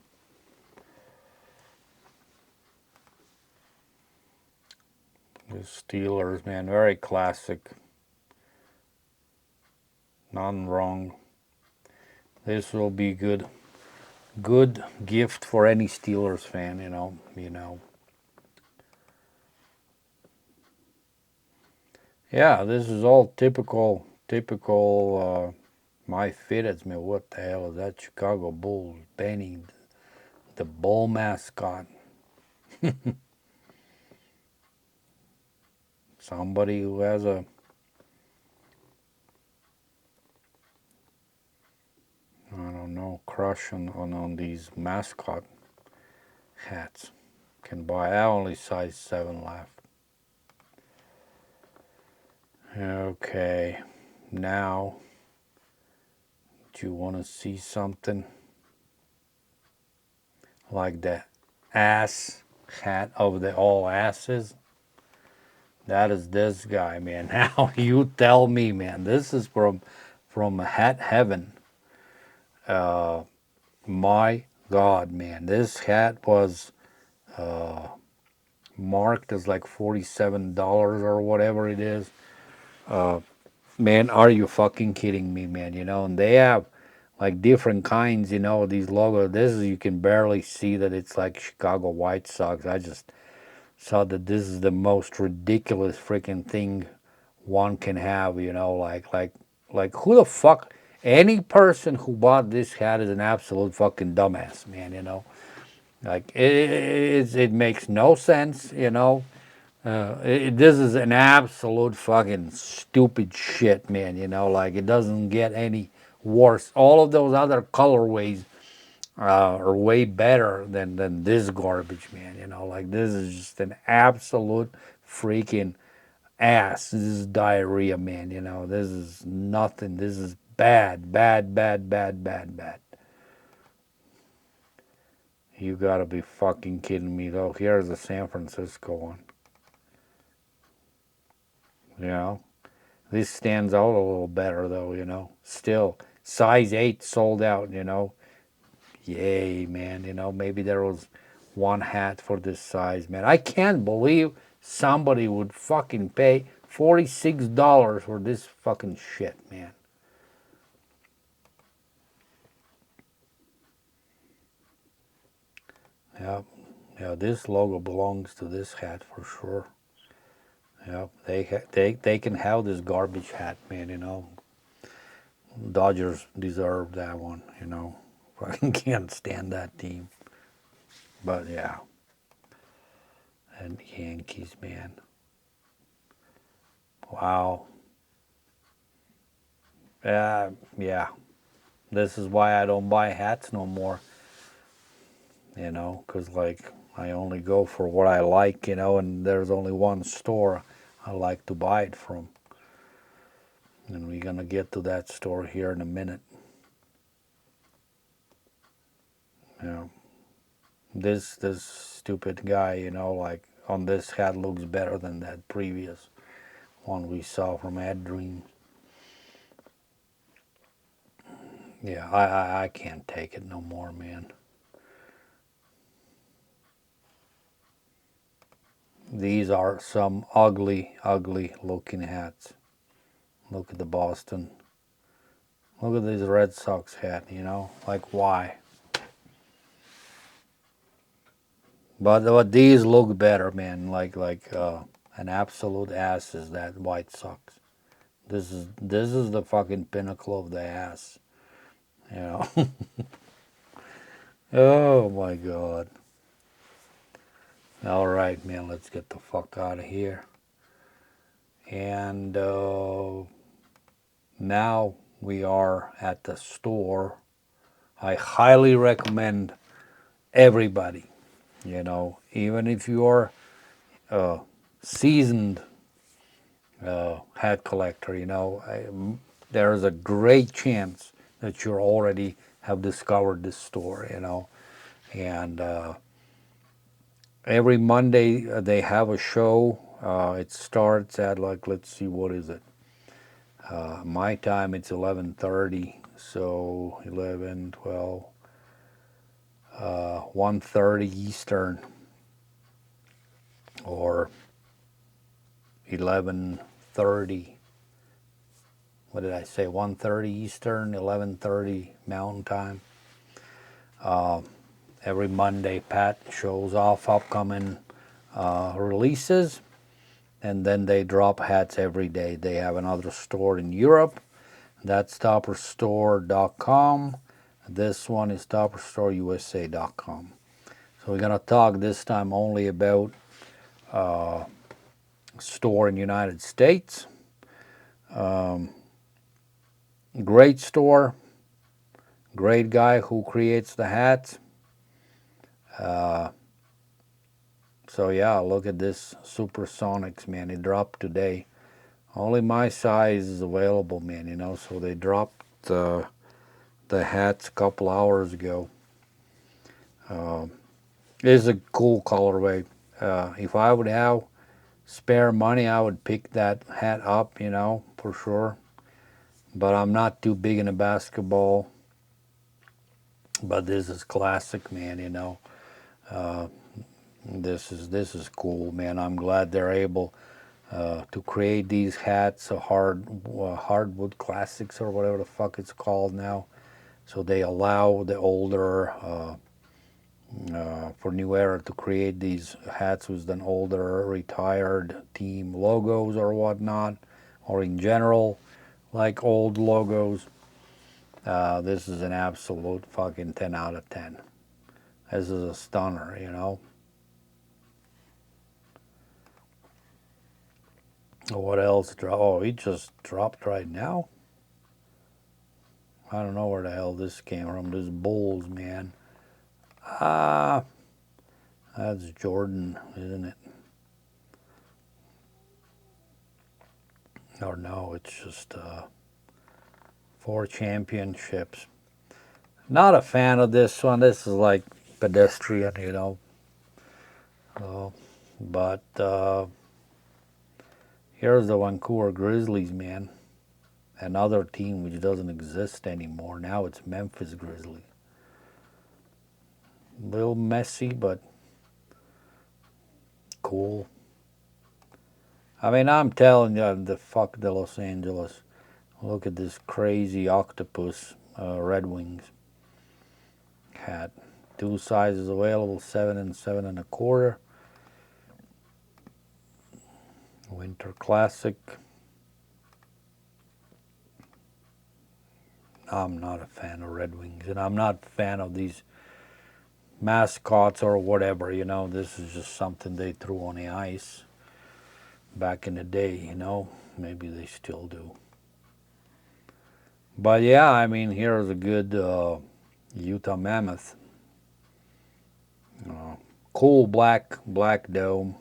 The Steelers, man, very classic. None wrong. This will be good gift for any Steelers fan, you know. Yeah, this is all typical my fitteds, man. What the hell is that? Chicago Bulls banning the bull mascot. Somebody who has a I don't know crush on these mascot hats can buy. I only size 7 left. Okay, now do you want to see something like the ass hat of the all asses? That is this guy, man. Now you tell me, man. This is from hat heaven. Uh, my God, man. This hat was marked as like $47 or whatever it is. Man, are you fucking kidding me, man? You know, and they have like different kinds, you know, these logos. This is, you can barely see that it's like Chicago White Sox. I just saw that this is the most ridiculous freaking thing one can have, you know, like who the fuck, any person who bought this hat is an absolute fucking dumbass, man, you know. Like it makes no sense, you know. This is an absolute fucking stupid shit, man. You know, like it doesn't get any worse. All of those other colorways are way better than this garbage, man. You know, like this is just an absolute freaking ass. This is diarrhea, man. You know, this is nothing. This is bad, bad, bad, bad, bad, bad. You gotta be fucking kidding me, though. Here's the San Francisco one. You know. This stands out a little better though, you know. Still, size 8 sold out, you know. Yay, man, you know, maybe there was one hat for this size, man. I can't believe somebody would fucking pay $46 for this fucking shit, man. Yeah, yeah. This logo belongs to this hat for sure. Yeah, they can have this garbage hat, man. Dodgers deserve that one. Fucking can't stand that team. But yeah, and Yankees, man. Wow. Yeah. This is why I don't buy hats no more. Because like I only go for what I like, and there's only one store I like to buy it from. And we're gonna get to that store here in a minute. Yeah. This stupid guy, like on this hat looks better than that previous one we saw from Ad Dream. Yeah, I can't take it no more, man. These are some ugly, ugly looking hats. Look at the Boston. Look at this Red Sox hat, like why? But these look better, man. Like an absolute ass is that White Sox. This is the fucking pinnacle of the ass, you know. Oh my god. All right, man. Let's get the fuck out of here. And now we are at the store. I highly recommend everybody. Even if you're a seasoned hat collector, there is a great chance that you already have discovered this store, And every Monday they have a show. It starts at like, let's see, what is it? My time it's 11:30, so 11, 12, 1:30 Eastern, or 11:30. What did I say? 1:30 Eastern, 11:30 Mountain Time. Every Monday, Pat shows off upcoming releases, and then they drop hats every day. They have another store in Europe. That's topperstore.com. This one is topperstoreUSA.com. So we're gonna talk this time only about store in the United States. Great store, great guy who creates the hats. So yeah, look at this Supersonics, man. It dropped today. Only my size is available, man. So they dropped the hats a couple hours ago. It is a cool colorway. If I would have spare money, I would pick that hat up, for sure. But I'm not too big into basketball. But this is classic, man. This is cool, man. I'm glad they're able to create these hats, hardwood classics or whatever the fuck it's called now. So they allow the older, for New Era to create these hats with an older retired team logos or whatnot, or in general, like old logos. This is an absolute fucking 10 out of 10. This is a stunner. What else? Oh, he just dropped right now. I don't know where the hell this came from. This Bulls, man. Ah, that's Jordan, isn't it? Or no, it's just 4 championships. Not a fan of this one. This is like pedestrian. But here's the Vancouver Grizzlies, man. Another team which doesn't exist anymore. Now it's Memphis Grizzlies. A little messy, but cool. I mean, I'm telling you, the fuck the Los Angeles. Look at this crazy octopus Red Wings hat. Two sizes available, 7 and 7 1/4. Winter Classic. I'm not a fan of Red Wings, and I'm not a fan of these mascots or whatever, you know. This is just something they threw on the ice back in the day, you know. Maybe they still do. But yeah, I mean, here's a good Utah Mammoth. Cool black dome,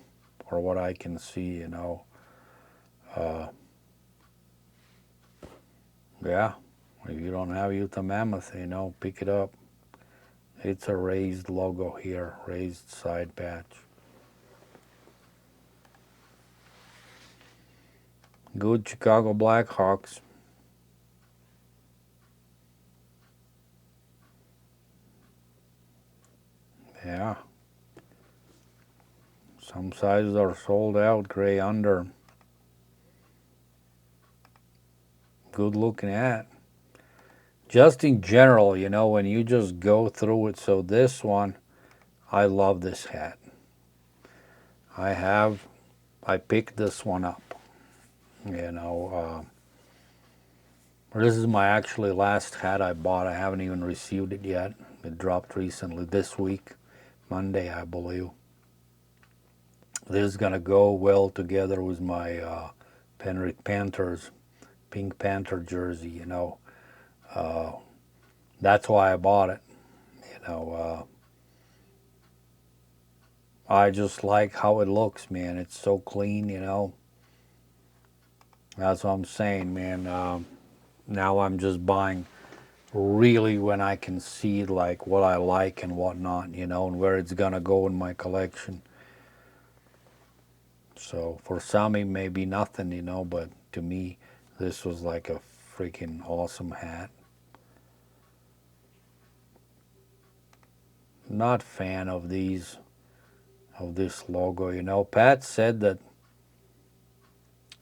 or what I can see, you know. Uh, yeah, if you don't have Utah Mammoth, you know, pick it up. It's a raised logo here, raised side patch. Good Chicago Blackhawks. Yeah. Some sizes are sold out, gray under. Good looking hat. Just in general, you know, when you just go through it. So this one, I love this hat. I picked this one up. You know, this is my actually last hat I bought. I haven't even received it yet. It dropped recently this week, Monday, I believe. This is gonna go well together with my Penrith Panthers Pink Panther jersey. You know, that's why I bought it. You know, I just like how it looks, man. It's so clean. You know, that's what I'm saying, man. Now I'm just buying really when I can see like what I like and what not, you know, and where it's gonna go in my collection. So for some it may be nothing, you know, but to me this was like a freaking awesome hat. Not fan of this logo, you know. Pat said that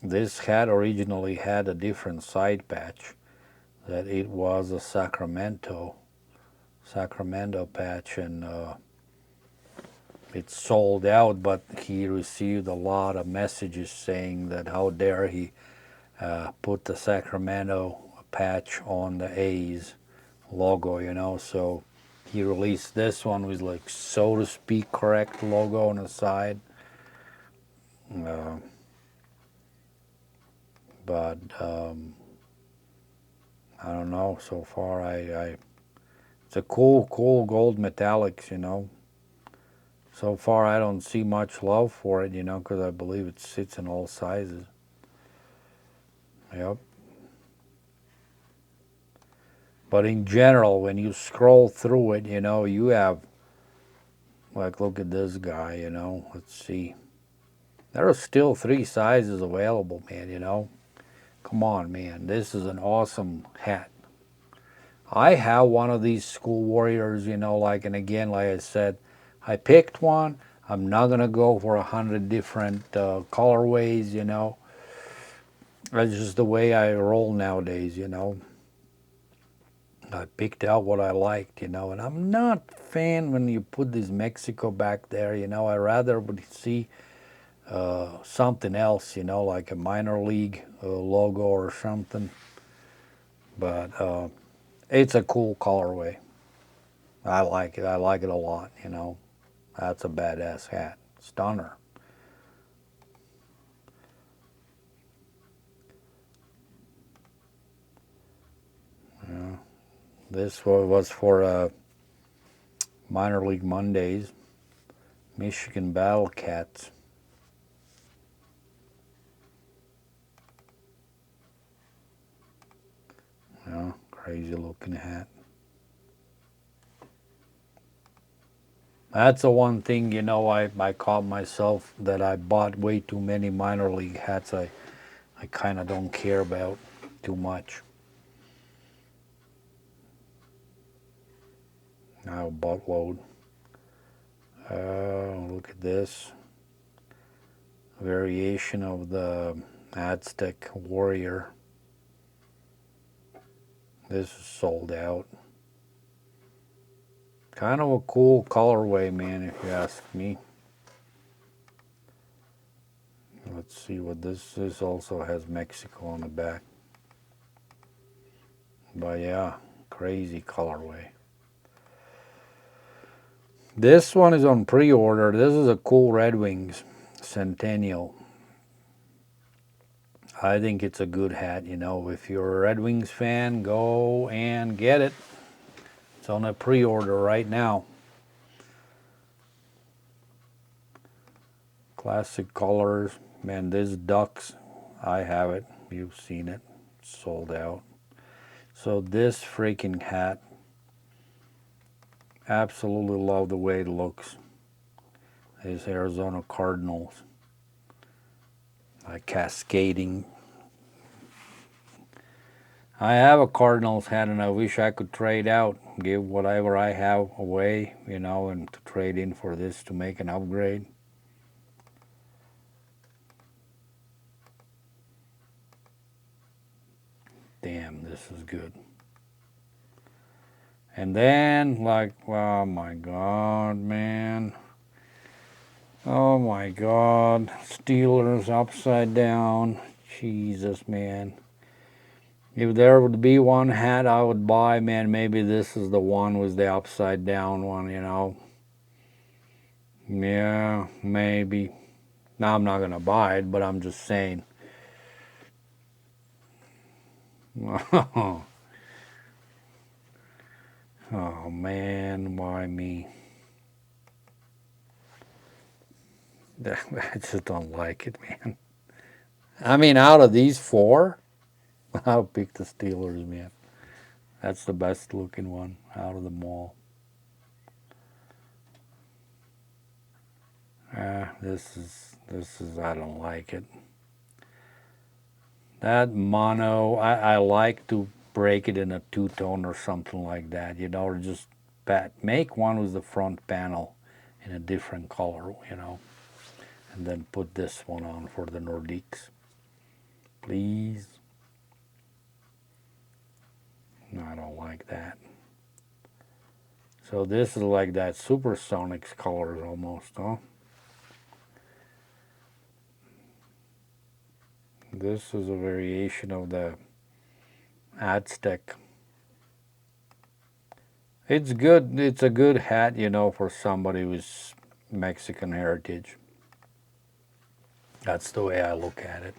this hat originally had a different side patch, that it was a Sacramento patch, and it sold out, but he received a lot of messages saying that how dare he put the Sacramento patch on the A's logo, you know. So he released this one with, like, so to speak, correct logo on the side. Uh, but I don't know. So far, it's a cool gold metallics, you know. So far, I don't see much love for it, you know, because I believe it sits in all sizes. Yep. But in general, when you scroll through it, you know, you have, like, look at this guy, you know. Let's see. There are still 3 sizes available, man, you know. Come on, man. This is an awesome hat. I have one of these School Warriors, you know, like, and again, like I said, I picked one. I'm not going to go for 100 different colorways, you know. That's just the way I roll nowadays, you know. I picked out what I liked, you know, and I'm not a fan when you put this Mexico back there, you know. I rather would see something else, you know, like a minor league logo or something. But it's a cool colorway. I like it. I like it a lot, you know. That's a badass hat. Stunner. Yeah. This was for minor league Mondays. Michigan Battle Cats. Yeah, crazy looking hat. That's the one thing, you know, I caught myself that I bought way too many minor league hats I kind of don't care about too much. Now, buttload. Look at this. variation of the Aztec Warrior. This is sold out. Kind of a cool colorway, man, if you ask me. Let's see what this also has Mexico on the back. But yeah, crazy colorway. This one is on pre-order. This is a cool Red Wings Centennial. I think it's a good hat, you know. If you're a Red Wings fan, go and get it. It's on a pre-order right now. Classic colors. Man, this Ducks, I have it. You've seen it. It's sold out. So this freaking hat, absolutely love the way it looks. These Arizona Cardinals. Like cascading. I have a Cardinals hat and I wish I could trade out, give whatever I have away, you know, and to trade in for this to make an upgrade. Damn, this is good. And then, like, oh my God, man. Oh my God. Steelers upside down. Jesus, man. If there would be one hat I would buy, man, maybe this is the one with the upside down one, you know. Yeah, maybe. Now I'm not going to buy it, but I'm just saying. Oh man, why me? I just don't like it, man. I mean, out of these four, I'll pick the Steelers, man. That's the best looking one out of them all. This is, I don't like it. That mono, I like to break it in a two-tone or something like that, you know, or just make one with the front panel in a different color, you know, and then put this one on for the Nordiques. Please. No, I don't like that. So this is like that Supersonics colors almost, huh? This is a variation of the Aztec. It's good. It's a good hat, you know, for somebody with Mexican heritage. That's the way I look at it.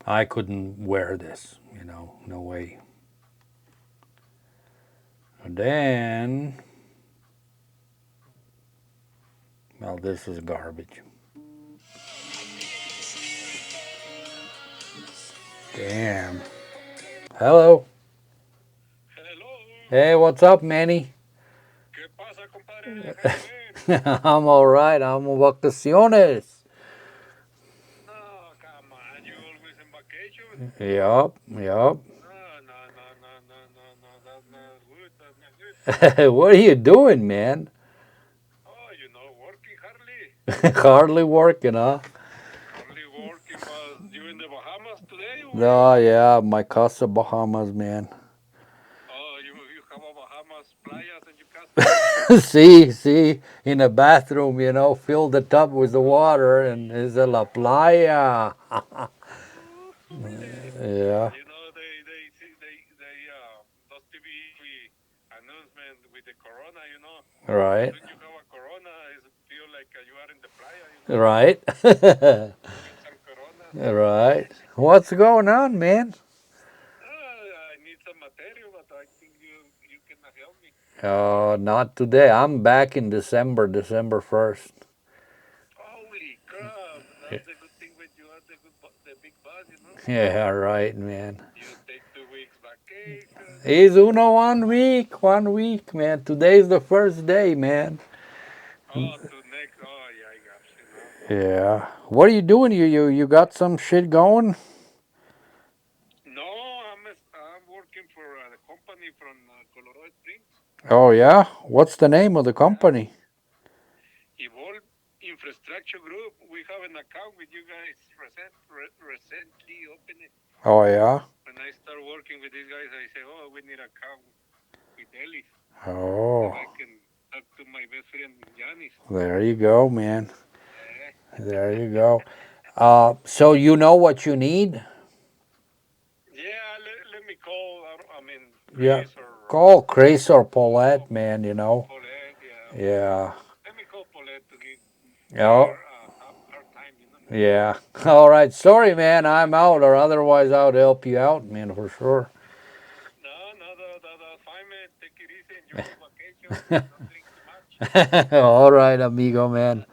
I couldn't wear this, you know, no way. And then, well, this is garbage. Damn. Hello. Hello. Hey, what's up, Manny? ¿Qué pasa, compadre? How you been? I'm all right. I'm on vacaciones. No, come on. You always in vacation? Yup, yup. No, no, no, no, no, no, no. That's not good. That's not good. What are you doing, man? Oh, working hardly. Hardly working, huh? Hardly working, but you in the Bahamas today or you? Oh, yeah, my Casa Bahamas, man. Oh, you have a Bahamas playas in your casa? see, in the bathroom, you know, fill the tub with the water and it's a la playa. Oh, Yeah, those TV announcement with the Corona, as right, soon you have a Corona, it feel like you are in the playa. right, With some Corona. right. What's going on, man? I need some material, but I think you cannot help me. Oh, not today. I'm back in December 1st. Holy crap! That's the good thing when you are the big boss. Yeah, right, man. You take 2 weeks vacation. It's uno 1 week, man. Today's the first day, man. Oh, to next. Oh, yeah, I got you. Yeah. What are you doing? You got some shit going? No, I'm working for the company from Colorado Springs. Oh yeah. What's the name of the Yeah, company? Evolve infrastructure group. We have an account with you guys recently opened it. Oh, yeah? When I start working with these guys, I say, oh, we need an account with Ellis. Oh, So I can talk to my best friend Yanis. there you go, man. Yeah. There you go. So you know what you need? Yeah, let me call. I mean, Yeah. Chris or Call Chris or Paulette, man, you know. Paulette. Yeah, Yeah. let me call Paulette to give Yeah. her our time. Yeah. All right. Sorry, man. I'm out, or otherwise I would help you out, man, for sure. No, that's fine, man. Take it easy. Enjoy your vacation. Don't drink too much. All right, amigo, man.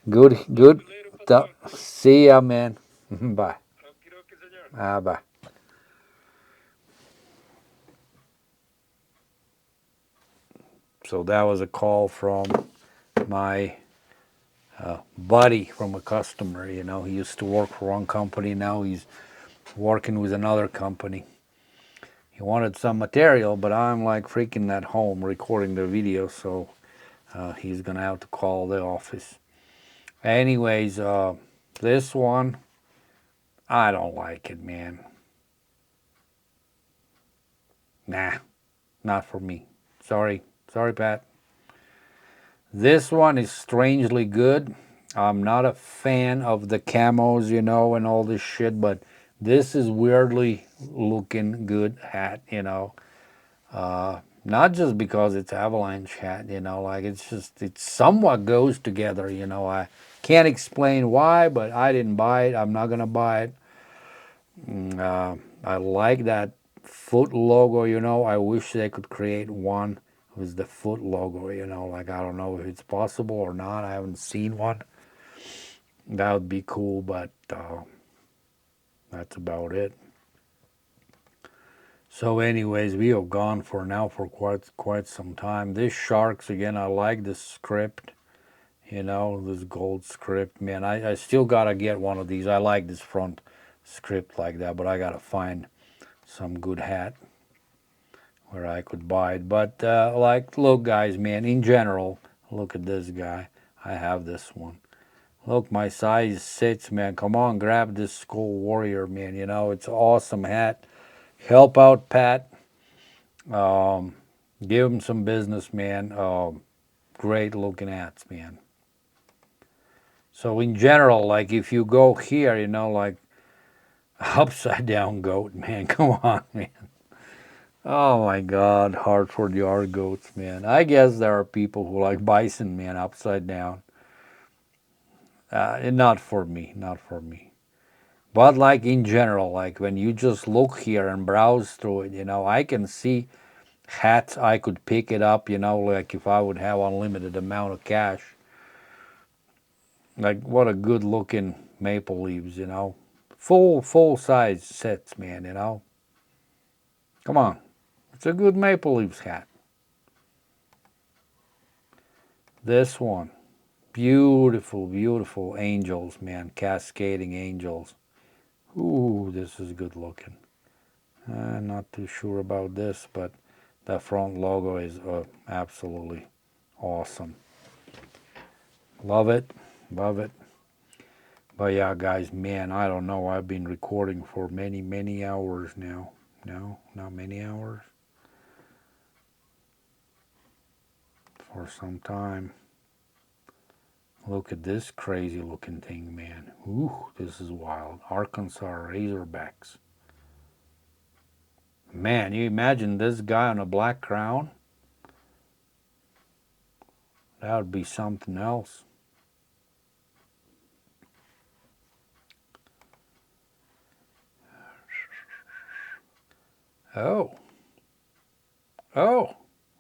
Good, Talk good. to you later, Pato. See ya, man. Bye. Okidoki, señor. Bye. So that was a call from my buddy from a customer. You know, he used to work for one company. Now he's working with another company. He wanted some material, but I'm like freaking at home recording the video, so he's gonna have to call the office. Anyways, this one, I don't like it, man. Nah, not for me. Sorry, Pat. This one is strangely good. I'm not a fan of the camos, you know, and all this shit, but this is weirdly looking good hat, you know. Not just because it's avalanche hat, you know, like it somewhat goes together, you know. I can't explain why, but I didn't buy it. I'm not gonna buy it. I like that foot logo, you know. I wish they could create one with the foot logo, you know. Like I don't know if it's possible or not. I haven't seen one. That would be cool, but that's about it. So, anyways, we have gone for now for quite some time. This sharks again. I like this script. You know, this gold script, man. I still gotta get one of these. I like this front script like that, but I gotta find some good hat where I could buy it. But like, look, guys, man. In general, look at this guy. I have this one. Look, my size sits, man. Come on, grab this Skull Warrior, man. You know, it's an awesome hat. Help out Pat. Um, give him some business, man. Great looking hats, man. So in general, like if you go here, you know, like upside down goat, man. Come on, man. Oh my God, Hartford Yard goats, man. I guess there are people who like bison, man, upside down. And not for me, not for me. But like in general, like when you just look here and browse through it, you know, I can see hats I could pick it up, you know, like if I would have unlimited amount of cash. Like what a good looking maple leaves, you know. Full size sets, man, you know. Come on. It's a good maple leaves hat. This one. Beautiful angels, man. Cascading angels. Ooh, this is good looking. Not too sure about this, but the front logo is absolutely awesome. Love it. Love it. But yeah, guys, man, I don't know. I've been recording for many hours now. No, not many hours. For some time. Look at this crazy looking thing, man. Ooh, this is wild. Arkansas Razorbacks. Man, you imagine this guy on a black crown? That would be something else. Oh. Oh,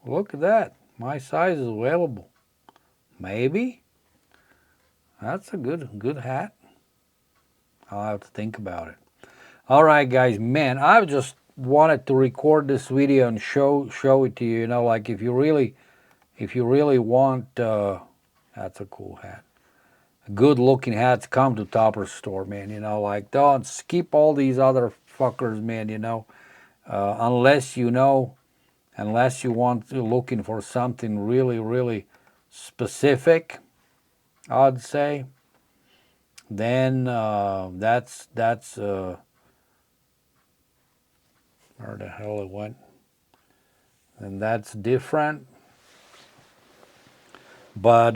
look at that. My size is available. Maybe. That's a good hat. I'll have to think about it. All right, guys. Man, I just wanted to record this video and show it to you. You know, like if you really want, that's a cool hat. Good looking hats, come to Topper store, man. You know, like don't skip all these other fuckers, man. You know, unless you want to looking for something really specific. I'd say. Then that's where the hell it went. And that's different. But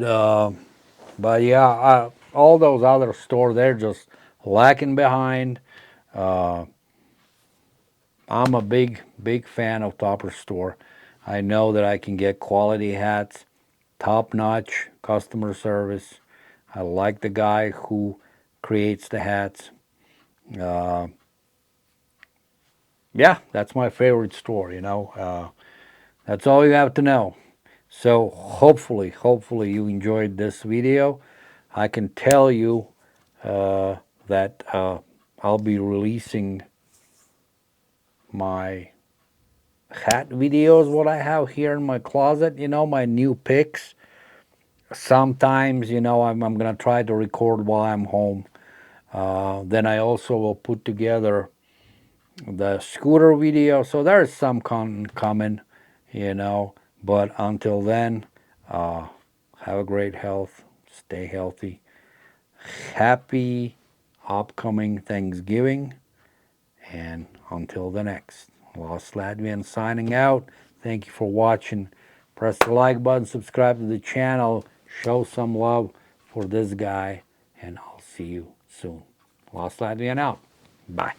yeah, all those other stores, they're just lacking behind. Uh, I'm a big fan of Topper Store. I know that I can get quality hats, top notch customer service. I like the guy who creates the hats. Uh, yeah, that's my favorite store. That's all you have to know. So hopefully you enjoyed this video. I can tell you that I'll be releasing my hat videos, what I have here in my closet, my new picks. Sometimes, I'm going to try to record while I'm home. Then I also will put together the scooter video. So there's some content coming, but until then, have a great health, stay healthy. Happy upcoming Thanksgiving, and until the next. Lost Latvian signing out. Thank you for watching. Press the like button, subscribe to the channel, show some love for this guy, and I'll see you soon. Lost Latvian out. Bye.